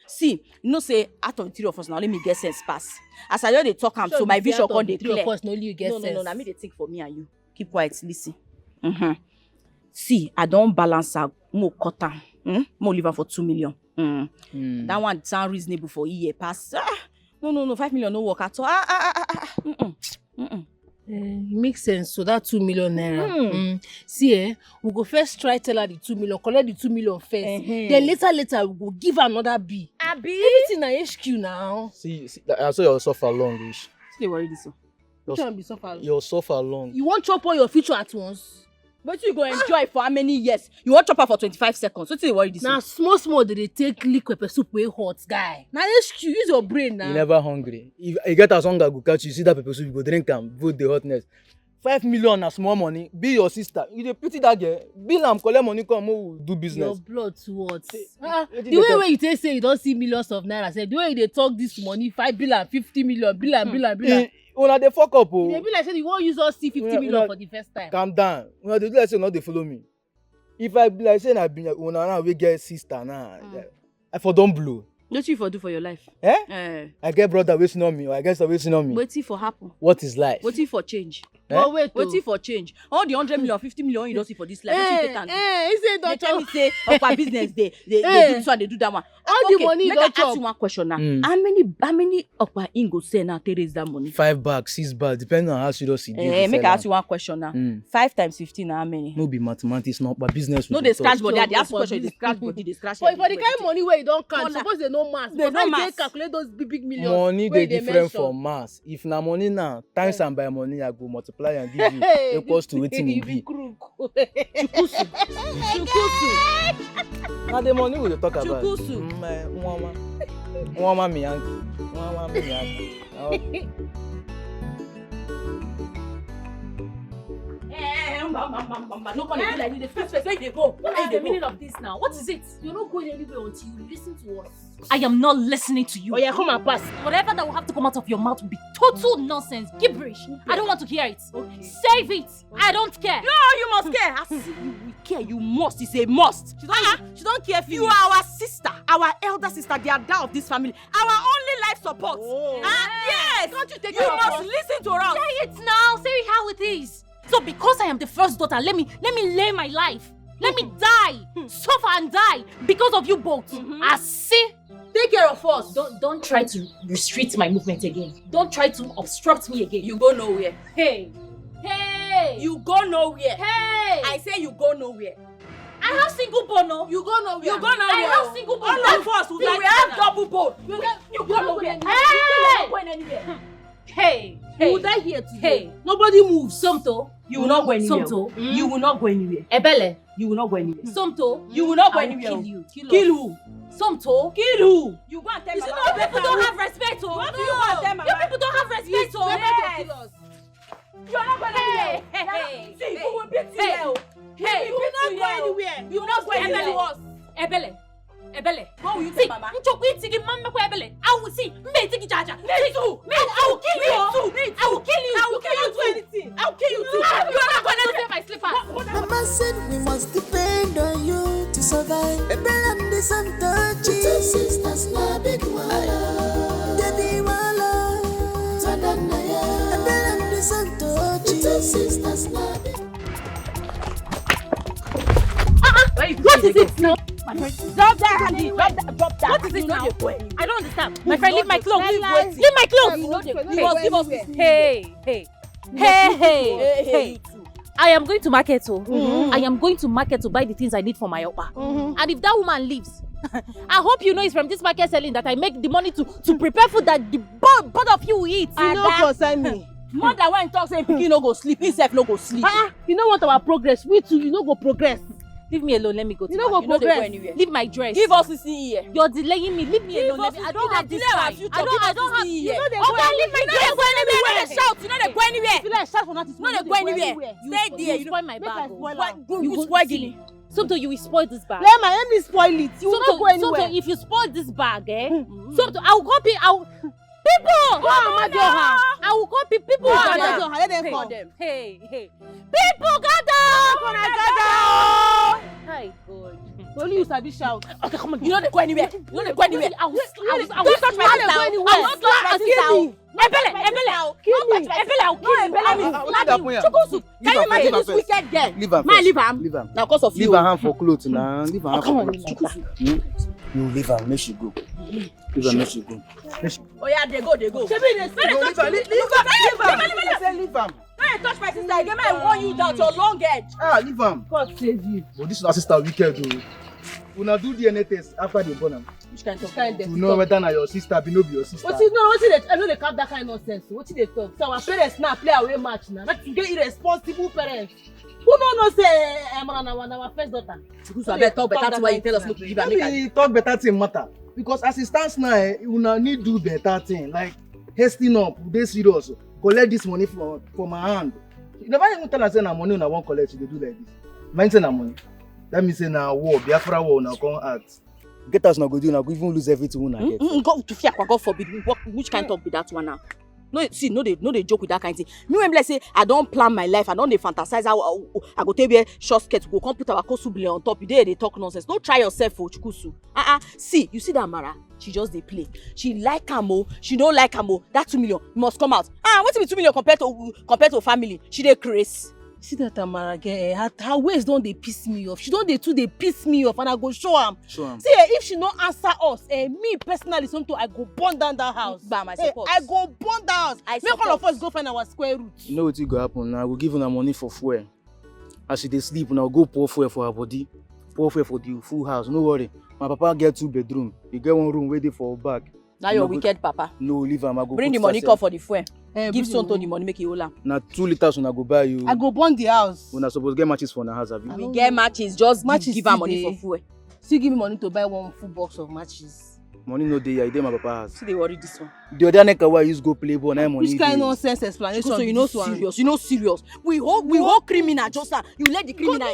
See, you know say out of the 3 of us now, let me get sense pass. As I know they talk so my vision can dey clear. Of us, no, you get sense. No, I mean they think for me and you. Keep quiet, listen. See, I don't balance out more cut more live for 2 million. That one sound reasonable for a year pass. No, 5 million no work at all. Makes sense. So that 2 million naira. See, we go first try tell her the 2 million, collect the 2 million first. Then later we go give her another B. Everything na HQ now. See, I saw you suffer long, Ish. They worry this one. You trying to be suffer long. You suffer long. You won't chop all your future at once. But you go enjoy for how many years? You want chop her for 25 seconds. So you worry this now, one. small they take liquid pepper soup way hot, guy. Now HQ, use your brain now. You never hungry. If you get as hunger go catch you, see that pepper soup, you go drink and vote the hotness. 5 million na small money. Be your sister. You dey pity that girl. Bill am collect money come we do business. Your blood towards. The way you take say you don't see millions of naira. Say the way they talk this money 5 billion, 50 million, billion. Una dey fuck up oh. They be like say you won't use us see 50 million for the first time. Calm down. Una dey do like say una dey follow me. If I be like say na be una now we get sister now. I for don't blow. What you for do for your life? I get brother waiting on me or I get sister waiting on me. Waiting for happen. What is life? Waiting for change. But waiting for change. All the 100 million, 50 million you don't see for this life. They tell me say our business they do this one, they do that one. All the money you don't chop. Ask you one question now. How many upper ingo say now to raise that money? 5 bags, 6 bags, depending on how serious it is. Make I ask you one question now. 5 times 15 how many? No be mathematics, not but business. No, they scratch body. They ask question, they scratch body, they scratch. But for the kind of money where you don't count, suppose they know mass. They know mass. Calculate those big millions. Money they different from mass. If na money now, times and by money I go multiply and give you equals to wetin e be. Chukusu. Na the money we dey talk about. Chukusu. Nwama mi yanki. No gonna be like this. The first place they go. What is the meaning of this now? What is it? You're not going anywhere until you listen to us. I am not listening to you. Oh yeah, come and pass. Whatever that will have to come out of your mouth will be total nonsense, gibberish. I don't want to hear it. Okay. Save it. I don't care. No, you must care. I see you will care. You must. It's a must. She don't care for you. You are our sister, our elder sister, the adult of this family, our only life support. Yes. Don't you take care of us? You must listen to us. Say it now. Say it how it is. So because I am the first daughter, let me lay my life. Let me die, suffer and die because of you both. I see. Take care of us. Don't try to restrict my movement again. Don't try to obstruct me again. You go nowhere. Hey. You go nowhere. Hey. I say you go nowhere. I have single bone, no? You go nowhere. You go nowhere. I have single bone. All of us we have double bone. You go nowhere. Hey. You go anywhere. Hey. You will die here today. Hey. Nobody moves. Somto. You will not go anywhere. Somto. You will not go anywhere. Ebele. You will not go anywhere. Somto. You will not go I will anywhere. Kill you. Kill who? Somto? Kill who? You go and tell You Mama. see, no, people don't have respect, oh. What do you go and tell Mama? You people don't have respect, oh. Yes. Yes. You're not going Hey, anywhere. hey, See, hey, we will beat you hey. here. Hey, You will not go anywhere. You will not go anywhere. Ebele. Ebele. What will you See, tell Mama? Nchokwu itigi mama kwa Ebele. I will see. Mbe itigi jaja. Me too. I will kill you. I will kill you. I will kill you too. Anything. I will kill you too. You are not going to save my slippers. Mama said we must depend on you to survive. Ebelandi Santochi. Two sisters na big wala. Debi wala. Tadanaya. Ebelandi Santochi. Two sisters na big. What is it now? Drop that, Andy. Drop that. What is it now? I don't understand. My friend, leave my clothes. Leave Leave my clothes. Give us this. Hey. I am going to market. I am going to market to buy the things I need for my oppa. And if that woman leaves, I hope you know it's from this market selling that I make the money to prepare food that the both of you will eat. You no concern me. Mother when talk say pikin no go sleep, himself no go sleep. You know what our progress? We too, you no go progress. Leave me alone. Let me go to You no market. go progress. anywhere. Leave my dress. Give us this here. You're delaying me. Leave me alone. I don't have this time. I don't have. You know they go go leave my dress. Go anywhere. They shout. You know they go anywhere. Feel like shout for nothing. No, they go anywhere. Stay there. You spoil my bag. You will spoil Guinea. Sometimes you will spoil this bag. Let me spoil it. You will not go anywhere. Sometimes if you spoil this bag, sometimes I will copy. People! I will call people. Let them call them. Hey. People gather! Hi, God. Only you sabi shout. Okay, come on. You know they go anywhere. You know they go anywhere. I will touch my sister. I will not touch my sister. Ebele. Kill me. Ebele, I'll kill you. Can you imagine this wicked girl? Leave her. Man, leave her. Leave her. Now, because of Leave you. her hand for clothes now. Leave her hand Come for on, clothes. You leave her. Make she go. Leave her. Make she go. Oh yeah, they go. Leave her. Leave her. When you touch my sister again, I warn you down to your long edge. Leave her. God save you. But this is our sister wicked though. Una do DNA test after they born am. Which kind of Kind To of know whether na your sister be no be your sister. What you know? What they? I know they cap that kind of nonsense. What they talk? So our parents now play away match now. That's to get irresponsible parents. Who no say our first daughter? So I better talk better to why you tell us not to give her make Maybe talk better thing matter. Because as it stands now, una need do better thing. Like hastening up, dey serious. Collect this money for my hand. You never even tell us say na money una wan collect, you dey do like this. Mind say na money. That means say na war, Biafra war una come act. Get us na go do, una go even lose everything una get. God to fear, God forbid. Which kind talk be that one now? No, see, no, they joke with that kind of thing. Me when like say I don't plan my life, I don't fantasize how I go take wear short skirt, go come put our kosubile on top. They talk nonsense. Don't try yourself for chukusu. See, you see that Mara? She just they play. She like Amo, she don't like Amo. That 2 million must come out. What's it be 2 million compared to family? She dey craze. See that Tamara girl, her ways don't they piss me off. She don't they too they piss me off, and I go show am. Show am. See, if she no answer us, me personally, something I go burn down that house. Bam, I support. I go burn that house. I Make all support. of us go find our square root. You know what go happen? I will give una money for fuel. As she dey sleep, una go pour fuel for her body. Pour fuel for the full house. No worry. My papa get 2 bedroom. He get 1 room waiting for back. Now you're wicked, Papa. No, leave am. I go Bring the put money, herself. call for the fuel. Bring Give the Sonto money. the money, make it all am. Na 2 liters una go buy you. I go burn the house. Una suppose get matches for na house, have you? We get matches, just Matches give her still money dey. for fuel. Still give me money to buy 1 full box of matches. Money no dey here. E dey my papa house. See they worry this one. The other nigga wey I use go play ball, na him money Which kind dey. nonsense explanation? So you be know this one? serious, you know serious. We hold criminal just now. You let the criminal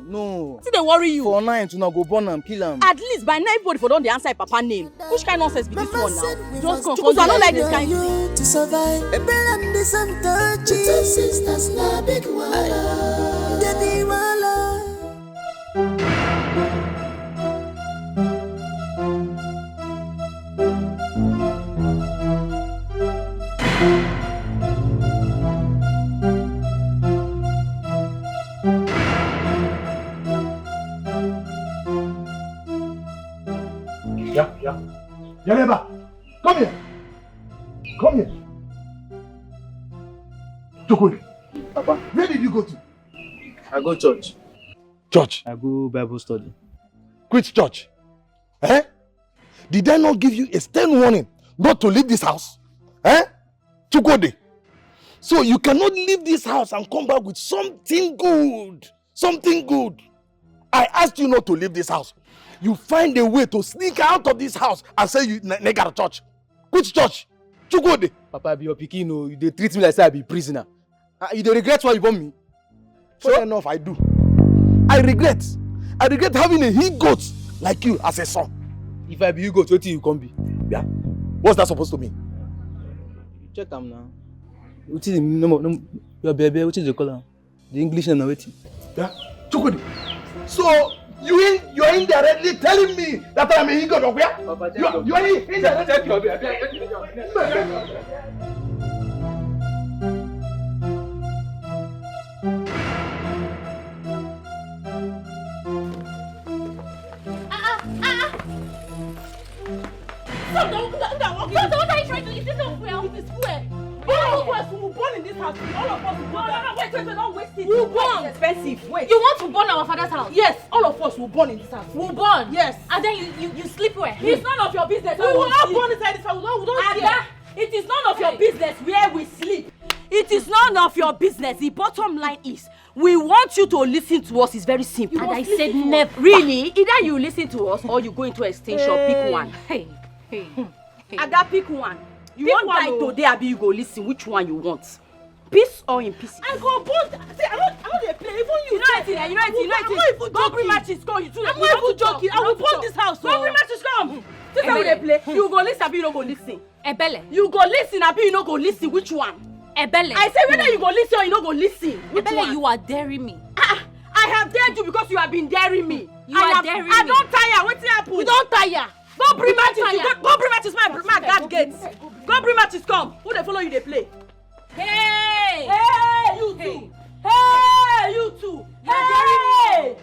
No. See they worry you. For night, una go burn am, kill am. At least by now everybody for don dey answer Papa name. Which kind nonsense be this Mama one said now? we Just must confirm I don't like this depend kind on of you to survive. Ebelandi Santochi. Two sisters na big wala. Debi wala. Yeah. Yaneba, come here. Come here. Chukudi, Papa, where did you go to? I go church. Church. I go Bible study. Quit church. Eh? Did I not give you a stern warning not to leave this house? Eh? Chukudi. So you cannot leave this house and come back with something good. Something good. I asked you not to leave this house. You find a way to sneak out of this house and say you nigga to church. Which church? Chukode. Papa, be your pikin, no. You dey treat me like say I be prisoner. You dey regret why you born me? Fair enough, I do. I regret having a he-goat like you as a son. If I be you go, what you come be? Yeah. What's that supposed to mean? Check am now. What is no your baby? What is the color? The English and waiting. Yeah. Chukudi. So you're indirectly telling me that I'm a he-goat of where? You are indirectly. What are you trying to do? Is this not fuel? It is fuel. All of us will burn in this house. All of us will burn. No, wait, don't waste it. We'll burn. It's expensive. Wait. You want to burn our father's house? Yes, all of us will burn in this house. We'll burn? Yes. And then you sleep where? It's none of your business. We will not burn inside this house. We don't care. It is none of your business where we sleep. It is none of your business. The bottom line is, we want you to listen to us. It's very simple. And I said never. Really? Either you listen to us or you go into extension. Pick one. Hey. And that pick one. You pick want die today, Abi, you go listen. Which one you want? Peace or in pieces? I go both. See, I don't play. Even you know it. You know it. Go bring matches. Go. I'm not even joking. I will burn this house. Go bring matches. Come. This is how they play. You go listen, Abi, you don't go listen. Ebele. You go listen, Abi, you don't go listen. Which one? Ebele. I say whether you go listen or you don't go listen. Which Ebele, one? you are daring me. I have dared you because you have been daring me. You are daring me. I don't tire. What's happened? You don't tire. Go bring matches. Go bring matches. My guard gates. Go bring matches. Come. Who they follow you? They play. Hey! Hey, you two! Hey, you two! Hey!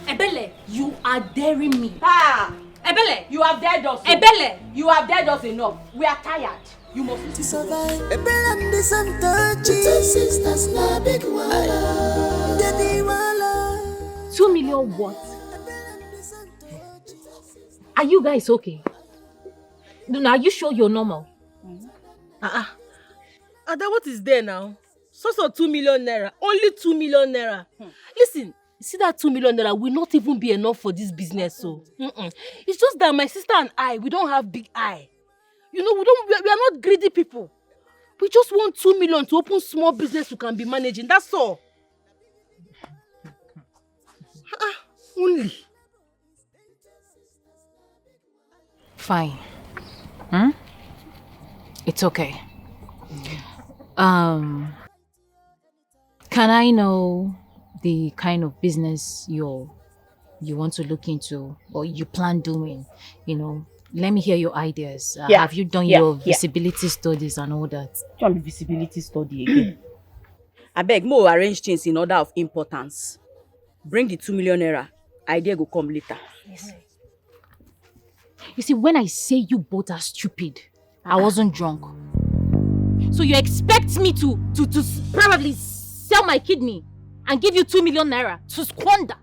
Ebele, you are daring me. Ah! Ebele, you have dared us. Ebele, you have dared us enough. We are tired. You must to survive. Ebele and the Santo two sisters na big wala. Daddy wala. 2 million what? Are you guys okay? No, are you sure you're normal? Ada, what is there now? So 2 million naira. Only 2 million naira. Listen, see that 2 million naira will not even be enough for this business. So, it's just that my sister and I, we don't have big eye. You know, we are not greedy people. We just want 2 million to open small business we can be managing. That's all. Only. Fine. It's okay. Can I know the kind of business you want to look into or you plan doing? You know, let me hear your ideas. Have you done your visibility studies and all that? Don't be visibility study again. I beg, more arrange things in order of importance. Bring the 2 million naira. Idea go come later. Yes. You see, when I say you both are stupid, I wasn't drunk. So you expect me to probably sell my kidney and give you 2 million naira to squander?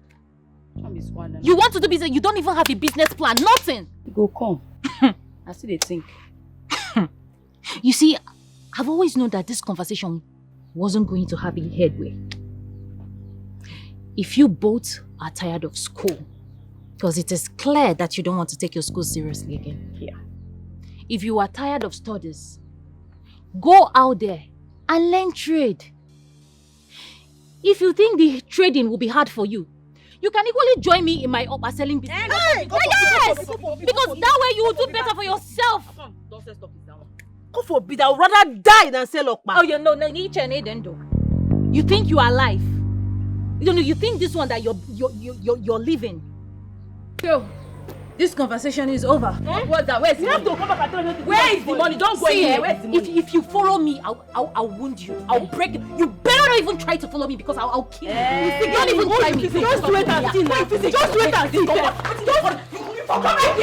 You want to do business, you don't even have a business plan, nothing. You go come. I still dey think. You see, I've always known that this conversation wasn't going to have a headway. If you both are tired of school, because it is clear that you don't want to take your school seriously again. Yeah. If you are tired of studies, go out there and learn trade. If you think the trading will be hard for you, you can equally join me in my upper selling business. Yes! Because that way you will do better for yourself. Don't say stop it down. God forbid, I would rather die than sell okpa. Oh, you think you are alive? You think this one that you're living? Yo, this conversation is over. What's that? Where's the money? To come back and tell me where is the money? Don't go anywhere. Where's the money? If you follow me, I'll wound you. I'll break you. You better not even try to follow me because I'll kill you. Don't even try me. Just wait and see now. Just wait and see. You come right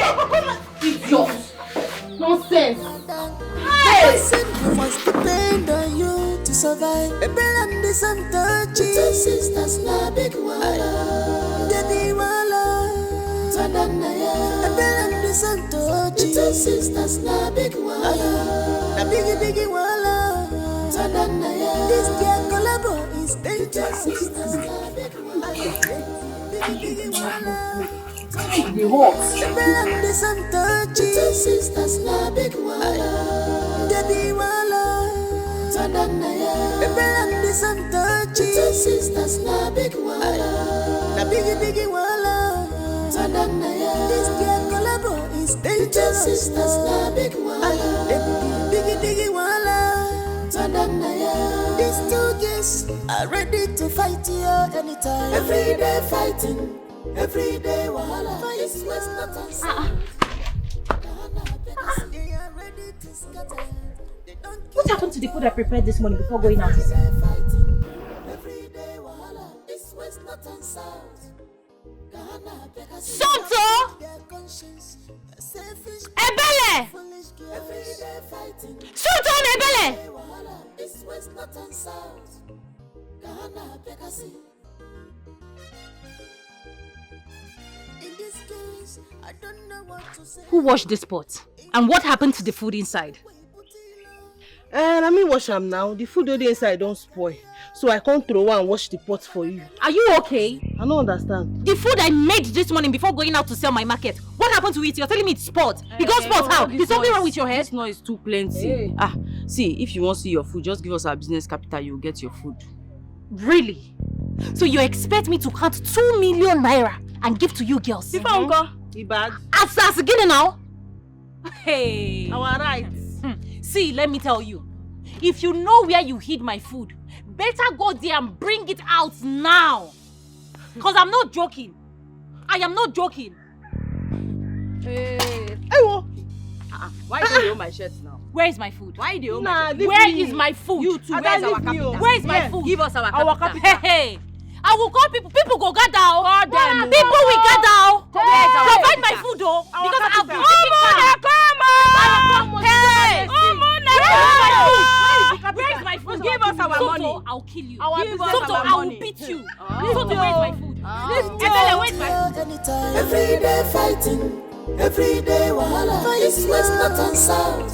here. Idiot. Nonsense. Listen, you must depend on you to survive. Ebele and the Santo two sisters na big wala. Daddy wala. Ebele and the Santo two sisters na big wala. Na biggie wala. This girl collabo is dangerous. Sisters na big wala. The hot. Two sisters na big wala. Debbie wala. Tandanaya. Bebelande santochi. Two sisters na big wala. Na biggie wala. Tandanaya. This girl collabo is dangerous. Two sisters na big wala. Biggie wala. Tandanaya. These two girls are ready to fight you anytime. Every day fighting. Every day wahala. This was not a What happened to the food I prepared this morning before going out to sell? Tonto! Ebele! Tonto and Ebele! Who washed this pot? And what happened to the food inside? I mean wash am now. The food dey inside don't spoil. So I can't throw one and wash the pot for you. Are you okay? I don't understand. The food I made this morning before going out to sell my market. What happened to it? You're telling me it's spoiled. You got spoiled how? Is something wrong with your head? This noise is too plenty. Hey. See, if you want to see your food, just give us our business capital, you'll get your food. Really? So you expect me to count 2 million naira and give to you girls? Before uncle, he bad. As again now? Hey. Our rights. See, let me tell you. If you know where you hid my food, better go there and bring it out now. Because I'm not joking. I am not joking. Hey. Why don't you own my shirt now? Where is my food? Why do you own my Nah, shirt? leave Where me. is my food? You too, Ada, where's our leave me, capital? oh. Where is my Yeah. food? Give us our Our capital. capital. Hey, I will call people. People go gather. Call them. People will gather. Where's our Provide my capital? food, though. Our Because I've been capital. keeping calm. Hey! Where is my food? Give us our money. Soto, I'll kill you. Give us Soto, our I will money. beat you. Oh. Soto, where is my food? Ebele, where's my food? Every day fighting, every day wahala. This was not answered.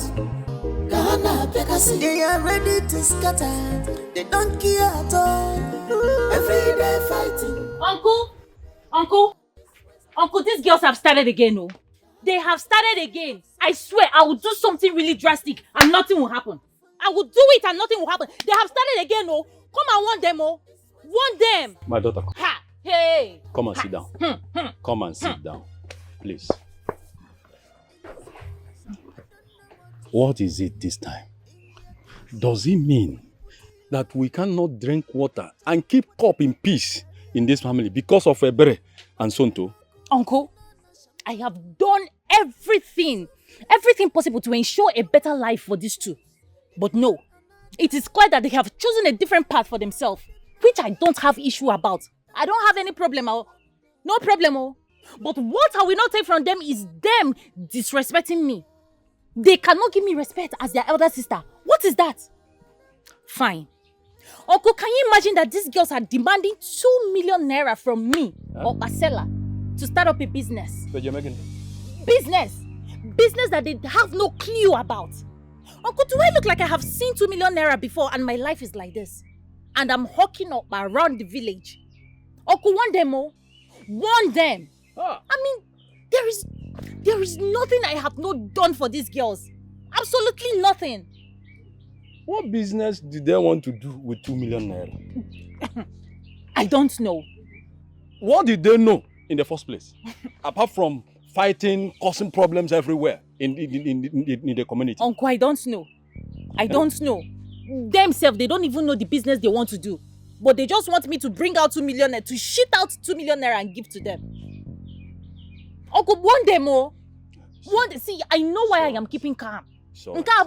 Ghana Pekasi, they are ready to scatter. They don't care at all. Every day fighting. Uncle, these girls have started again, oh. They have started again. I swear, I will do something really drastic and nothing will happen. I will do it and nothing will happen. They have started again, oh. Come and warn them, oh. Warn them. My daughter, Ha! Hey! come and sit down. Come and sit down, please. What is it this time? Does it mean that we cannot drink water and keep cup in peace in this family because of Ebere and Sonto? Uncle, I have done everything possible to ensure a better life for these two. But no, it is clear that they have chosen a different path for themselves, which I don't have issue about. I don't have any problem, oh. No problem, oh. But what I will not take from them is them disrespecting me. They cannot give me respect as their elder sister. What is that? Fine. Uncle, can you imagine that these girls are demanding 2 million naira from me or Marcella to start up a business? So you're making... Business that they have no clue about. Uncle, do I look like I have seen 2 million naira before and my life is like this? And I'm hawking up around the village. Uncle, warn them, oh. Warn them. I mean, there is nothing I have not done for these girls. Absolutely nothing. What business did they want to do with 2 million naira? I don't know. What did they know in the first place? Apart from fighting, causing problems everywhere in the community. Uncle, I don't know. I don't know. Themselves, they don't even know the business they want to do. But they just want me to bring out 2 million naira, to shit out 2 million naira and give to them. Uncle, warn them, oh. See, I know why I am keeping calm. Sorry. I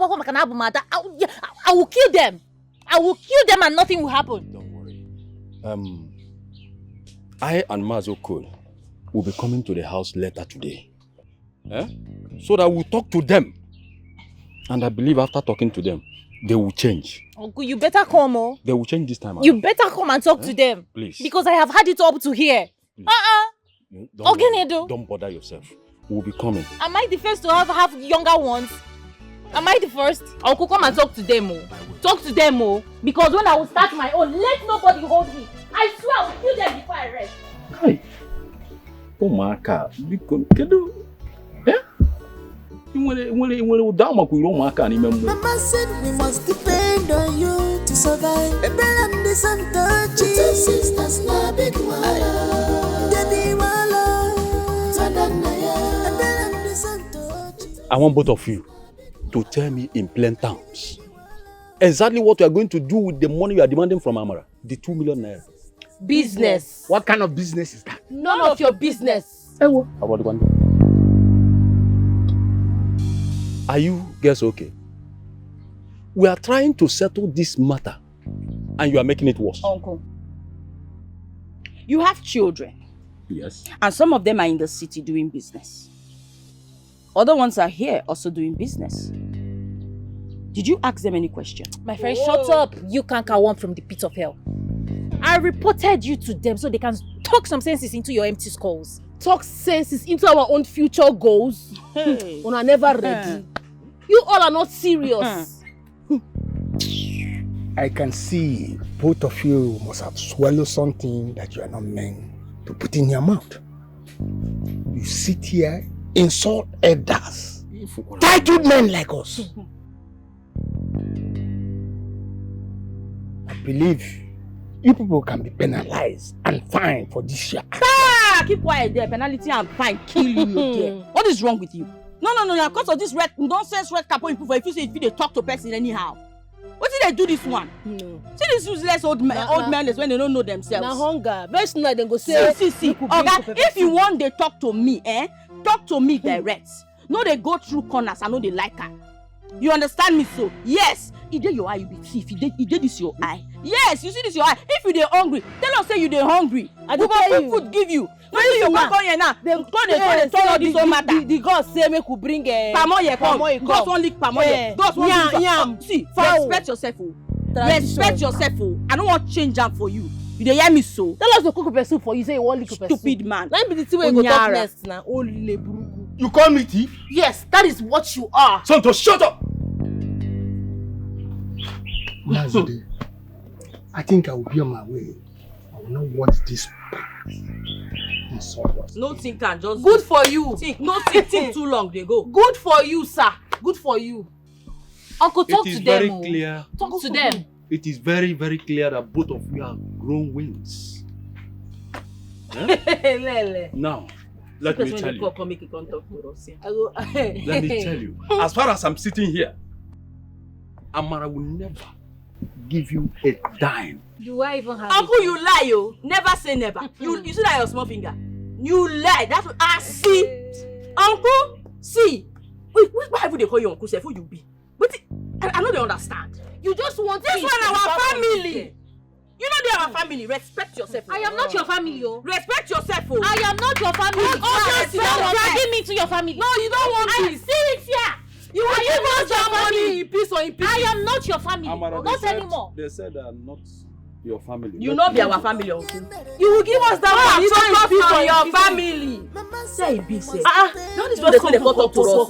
will kill them. I will kill them and nothing will happen. Don't worry. I and Mazo Cole will be coming to the house later today. So that we'll talk to them. And I believe after talking to them, they will change. Uncle, you better come, oh. They will change this time around. You better come and talk to them. Please. Because I have had it up to here. Don't bother yourself. We'll be coming. Am I the first to have younger ones? Am I the first? Uncle, come and talk to them, oh. Talk to them, oh. Because when I will start my own, let nobody hold me. I swear I will kill them before I rest. Hey. ụmụaka biko kedu nwere ụda makwuru ụmụaka n'ime mmụọ. Mama said we must depend on you to survive. Ebele ndị Santochi. Two sisters na big wala. Debi wala. Tadannaya. Ebele ndị Santochi. I want both of you to tell me in plain terms exactly what you are going to do with the money you are demanding from Amara, the 2 million naira. Business. What kind of business is that? None of your business. How about the one? Are you guys okay? We are trying to settle this matter and you are making it worse. Uncle, you have children. Yes. And some of them are in the city doing business. Other ones are here also doing business. Did you ask them any question? My friend, shut up. You can't count one from the pit of hell. I reported you to them so they can talk some senses into your empty skulls. Talk senses into our own future goals. Hey. When I never ready. You all are not serious. I can see both of you must have swallowed something that you are not meant to put in your mouth. You sit here, insult elders, titled men like us. I believe you people can be penalized and fined for this shit. Ah, keep quiet there. Penalty and fine kill you there. What is wrong with you? No. Because of this red nonsense red cap people, if you say if they talk to person anyhow. What did they do this one? No. See this useless old men is when they don't know themselves. Now hunger. Very soon they go say. See. Okay, if you want they talk to me, talk to me direct. No, they go through corners. I know they like her. You understand me so? Yes. If they your eye, you be thief. If they this your eye. Yes, you see this your eye. If you they hungry, tell us say you they hungry. I go put food give you. No, you come here now. They turn all this whole matter. The God say make we bring Pamoye come. Those one lick Pamoye. Those one yam. See, respect yourself. Respect yourself. I don't want change am for you. You dey hear me so? Tell us to cook pepper soup for you. Say you want lick pepper soup. Stupid man. Let me be the thing wey go talk next now. Ole buruku. You call me thief? Yes, that is what you are. Tonto, shut up! Mazude, I think I will be on my way. I will not watch this. No think and just good for you. Think too long. They go. Good for you, sir. Good for you. Uncle, talk to them. It is very clear. Talk to them. It is very, very clear that both of you have grown wings. Now, let me tell you. Let me tell you. As far as I'm sitting here, Amara will never give you a dime. Do I even have Uncle, you lie, yo. Never say never. You see that your small finger? You lie. That's what I see. Uncle, see. Why would they call you Uncle? Say who you be? But I know they understand. You just want this one our family. You know they are our family. Respect yourself. I am not your family, oh. Respect yourself, oh. I am not your family. You don't dragging me to your family. No, you don't want to. See it here. You will give us your money in peace or in peace. I am not your family. Amara, not anymore. They said they are not your family. You not be our family, uncle. You will give us that money in peace or your family. Say it big, say. That is what they come talk to us.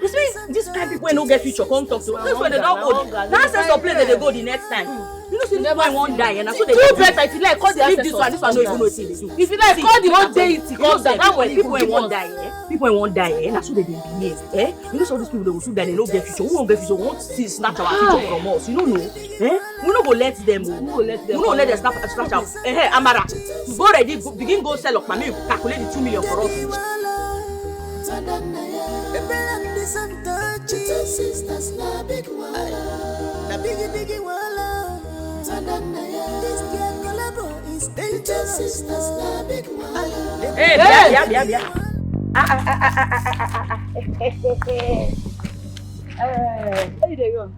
You see, this kind of people when no get future come talk to us. That's why they don't go. That sense of place they go the next time. You know, see, this boy won't die, and so they do better if you like call the ancestors. This one no even know what they do. If you like call the whole deity, call them. That way people won't die, People won't die, That's so they behave, You know, some of these people they will soon die, they don't get future. We won't get future. We won't see snatch our future from us. You don't know, We don't go let them. We don't let them snatch out. Amara, go ready, begin go sell up. Maybe calculate the 2 million for us. Two sisters na big wala, na biggie wala. This girl collabo is dangerous. Two sisters na big wala. Hey, yeah. Hey, there you go.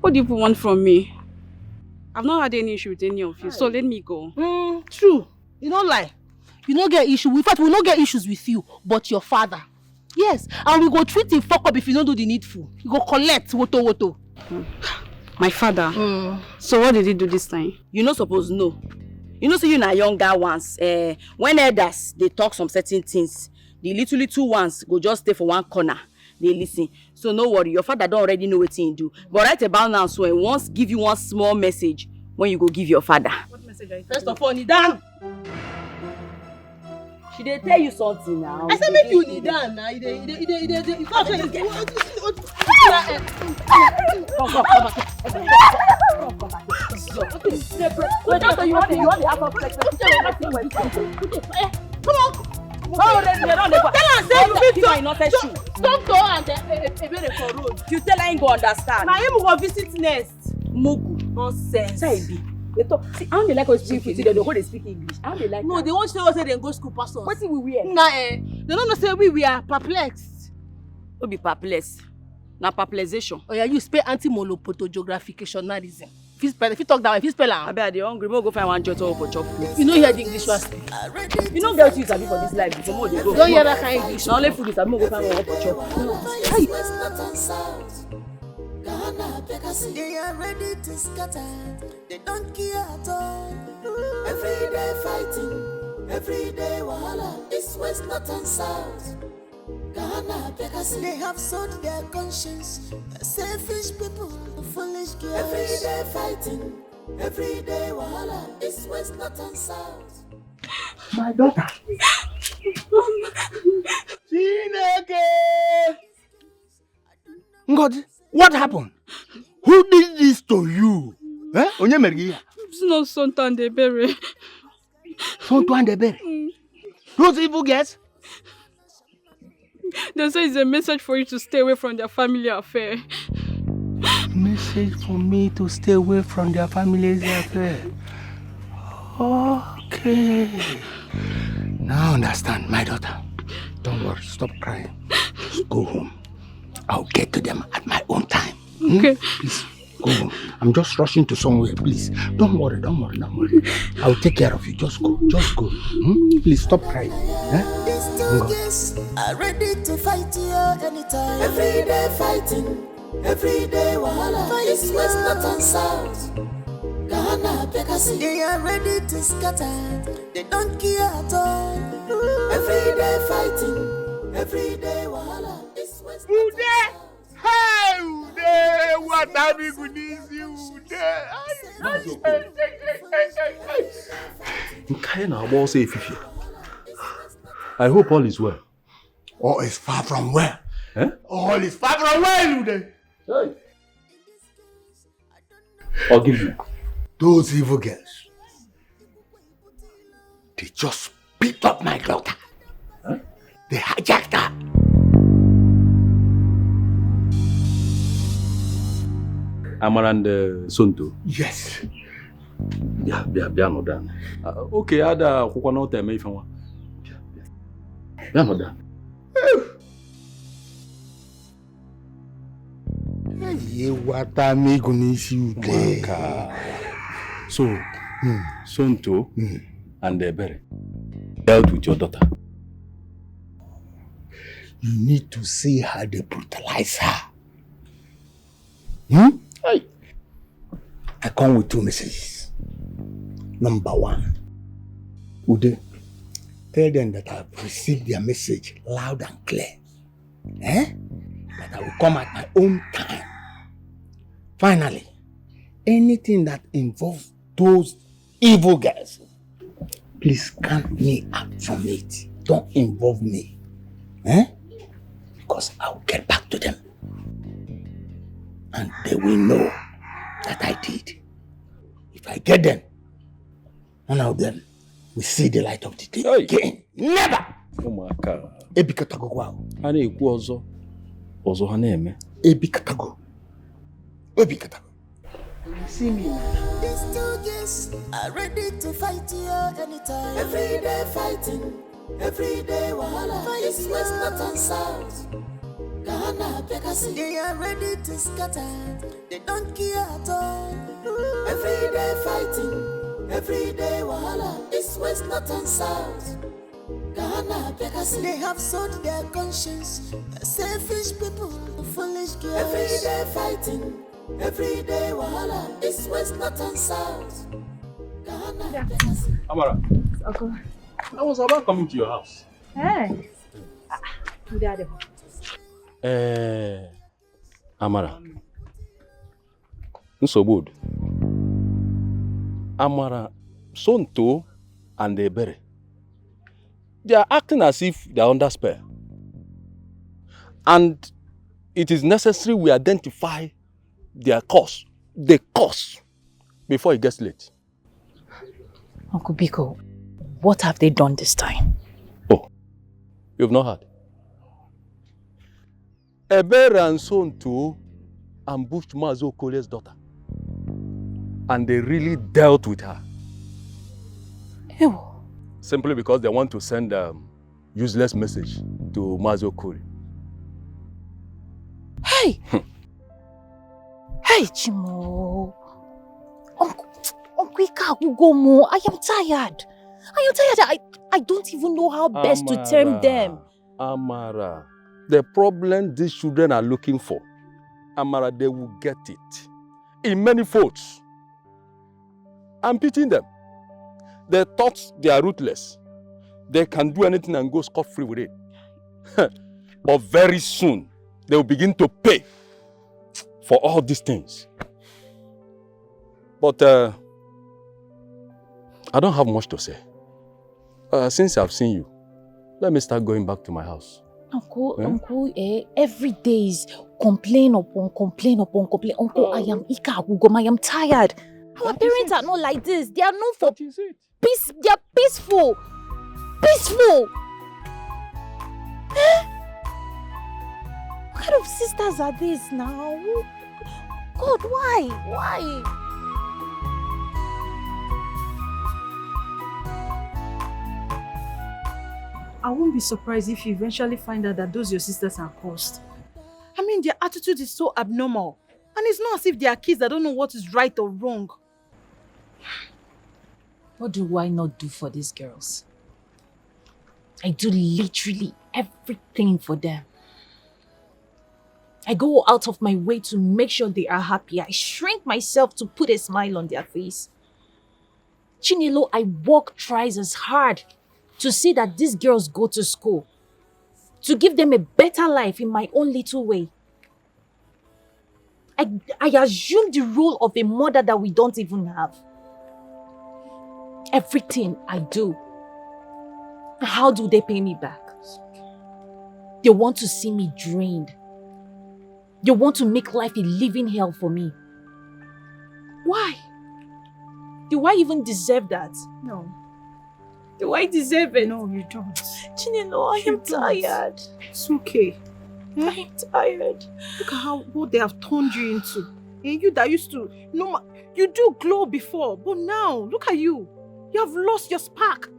What do you want from me? I've not had any issue with any of you, so let me go. True. You don't lie. You don't get issue. In fact, we don't get issues with you, but your father. Yes, and we go treat him fuck up if you don't do the needful. You go collect woto. My father. So what did he do this time? You not supposed to know. You know, see you na younger ones. When elders they talk some certain things, the little ones go just stay for one corner. They listen. So no worry, your father don't already know what he do. But right about now, so he wants give you one small message when you go give your father. What message are you First of all, kneel down. She dey tell you something now. I said make you kneel down now. Come on. Tell her say you fit my nonsense shoe. Stop to and ebere for road. You tell her ain't go understand. Na him go visit next. Mugu. Nonsense. Say be. They talk. See, I don't like us speak English. They don't speak English. I don't like. No, they won't say us say they go school pass us. What we wear? Nah, they don't know say we are perplexed. We be perplexed. Na perplexation. Oh yeah, you spell anti-molopotogeographicationalism. If you talk that way, if you spell am. I bet they hungry. We'll go find one jot for chop. You know hear the English one speak. You know get what you sabi for this life. Before more they go. Don't hear that kind of English. Na only food you sabi. We'll go find one for chop. They are ready to scatter. They don't care at all. Every day fighting, every day wahala. East, west, north and south. Ghana, Bekasi. They have sold their conscience. Selfish people, foolish girls. Every day fighting, every day wahala. East, west, north and south. My daughter. Chineke! God, what happened? Who did this to you? Eh? Onye mergi? It's not Sonta and Ebere. Sonto and Ebere? Those evil girls? They say it's a message for you to stay away from their family affair. Message for me to stay away from their family's affair. Okay. Now understand, my daughter. Don't worry, stop crying. Just go home. I'll get to them at my own time. Okay. Please, go home. I'm just rushing to somewhere, please. Don't worry. I'll take care of you. Just go. Please, stop crying. These two girls are ready to fight you anytime. Every day fighting, every day wahala. East, west, north and south. Ghana, Bekasi. They are ready to scatter. They don't care at all. Every day fighting, every day wahala. East, west, north and south. Hey, Ude! What have you good easy, Ude? I hope all is well. All is far from well. Eh? All is far from well, Ude. Hey. I'll give you. Those evil girls, they just beat up my daughter. Huh? They hijacked her. Amara and Sonto. Yes. Yeah, no done. Okay, ada akwụkwọ na ota eme ife nwa. Bịa no done. Hey, what amigo n'isi Ude. So, Sonto and Ebere dealt with your daughter. You need to see how they brutalize her. Hey. I come with 2 messages. Number 1, Ude, tell them that I've received their message loud and clear. That I will come at my own time. Finally, anything that involves those evil guys, please count me out from it. Don't involve me. Because I will get back to them. And they will know that I did. If I get them, none of them will see the light of the day again. Never! Ụmụaka. Ebikatago kwa. Ha na-ekwu ọzọ ha na-eme. Ebikatago. See me. These two girls are ready to fight you anytime. Every day fighting, every day wahala. East, west, north and south. Ghana, Bekasi. They are ready to scatter. They don't care at all. Every day fighting, every day wahala. East, west, north and south. Ghana, Bekasi. They have sold their conscience. Selfish people, foolish girls. Every day fighting, every day wahala. East, west, north and south. Ghana, Bekasi. Amara. Okay. I was about coming to your house. Hey. Amara. Nsogbu. Amara, Sonto and Ebere They are acting as if they are under spell. And it is necessary we identify their cause, the cause, before it gets late. Uncle Biko, what have they done this time? Oh, you've not heard? Ebere and Sonto ambushed Mazo Kole's daughter. And they really dealt with her. Ew. Simply because they want to send a useless message to Mazo Kole. Hey! Hey, Chimo. Uncle Ika Ugomo, I am tired. I don't even know how best to term them. Amara, the problem these children are looking for, Amara, they will get it. In many folds. I'm pitying them. They thought they are ruthless. They can do anything and go scot-free with it. But very soon, they will begin to pay for all these things. But I don't have much to say. Since I've seen you, let me start going back to my house. Uncle, every day is complain upon complain. Uncle, I am Ika Agugom, I am tired. Our parents are not like this. They are known for peace. They are peaceful. Peaceful. What kind of sisters are these now? God, why? Why? I won't be surprised if you eventually find out that those your sisters are cursed. I mean, their attitude is so abnormal. And it's not as if they are kids that don't know what is right or wrong. What do I not do for these girls? I do literally everything for them. I go out of my way to make sure they are happy. I shrink myself to put a smile on their face. Chinelo, I work twice as hard to see that these girls go to school, to give them a better life in my own little way. I assume the role of a mother that we don't even have. Everything I do. How do they pay me back? They want to see me drained. They want to make life a living hell for me. Why? Do I even deserve that? No. Do I deserve it? No, you don't. Chinelo, I am tired. It's okay. I am tired. Look at what they have turned you into. And you that used to, you do glow before, but now, look at you. You have lost your spark.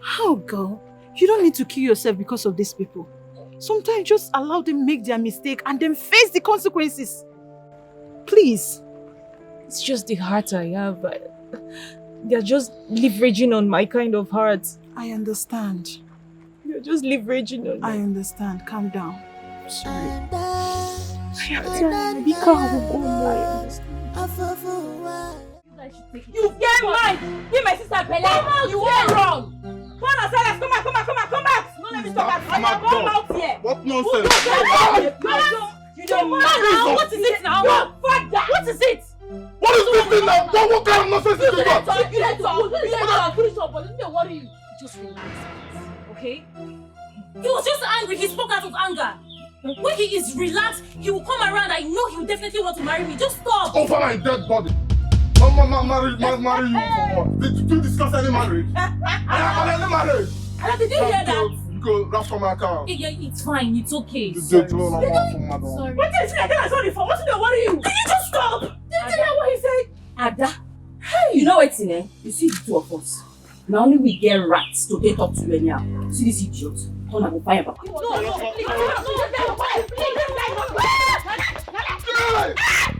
How, girl? You don't need to kill yourself because of these people. Sometimes just allow them make their mistake and then face the consequences. Please. It's just the heart I have. They're just leveraging on my kind of heart. I understand. You're just leveraging on me. I understand. Calm down. Sorry. You get mine! Give my sister Bella! You are wrong! Come on, Silas, come back! No, let me talk. Come out here! What nonsense? You don't know. What is it now? Your father! What is it? What is this thing now? What kind of nonsense is this? You let talk. Put it up, but don't worry you. Just relax, okay? He was just angry. He spoke out of anger. When he is relaxed, he will come around. I know he will definitely want to marry me. Just stop. Over my dead body. Marry you for what? Did you discuss any marriage? I am married. Did you hear that? Go that's from my account. Yeah, it's fine. It's okay. Sorry. What is it? I think I saw the phone. What's the worry you? Can you just stop? Did you hear what he said? Ada, you know what's in there? You see the two of us. Now only we get rats to get talk to you anyhow. See this idiot. Turn up fire, Papa. No, please.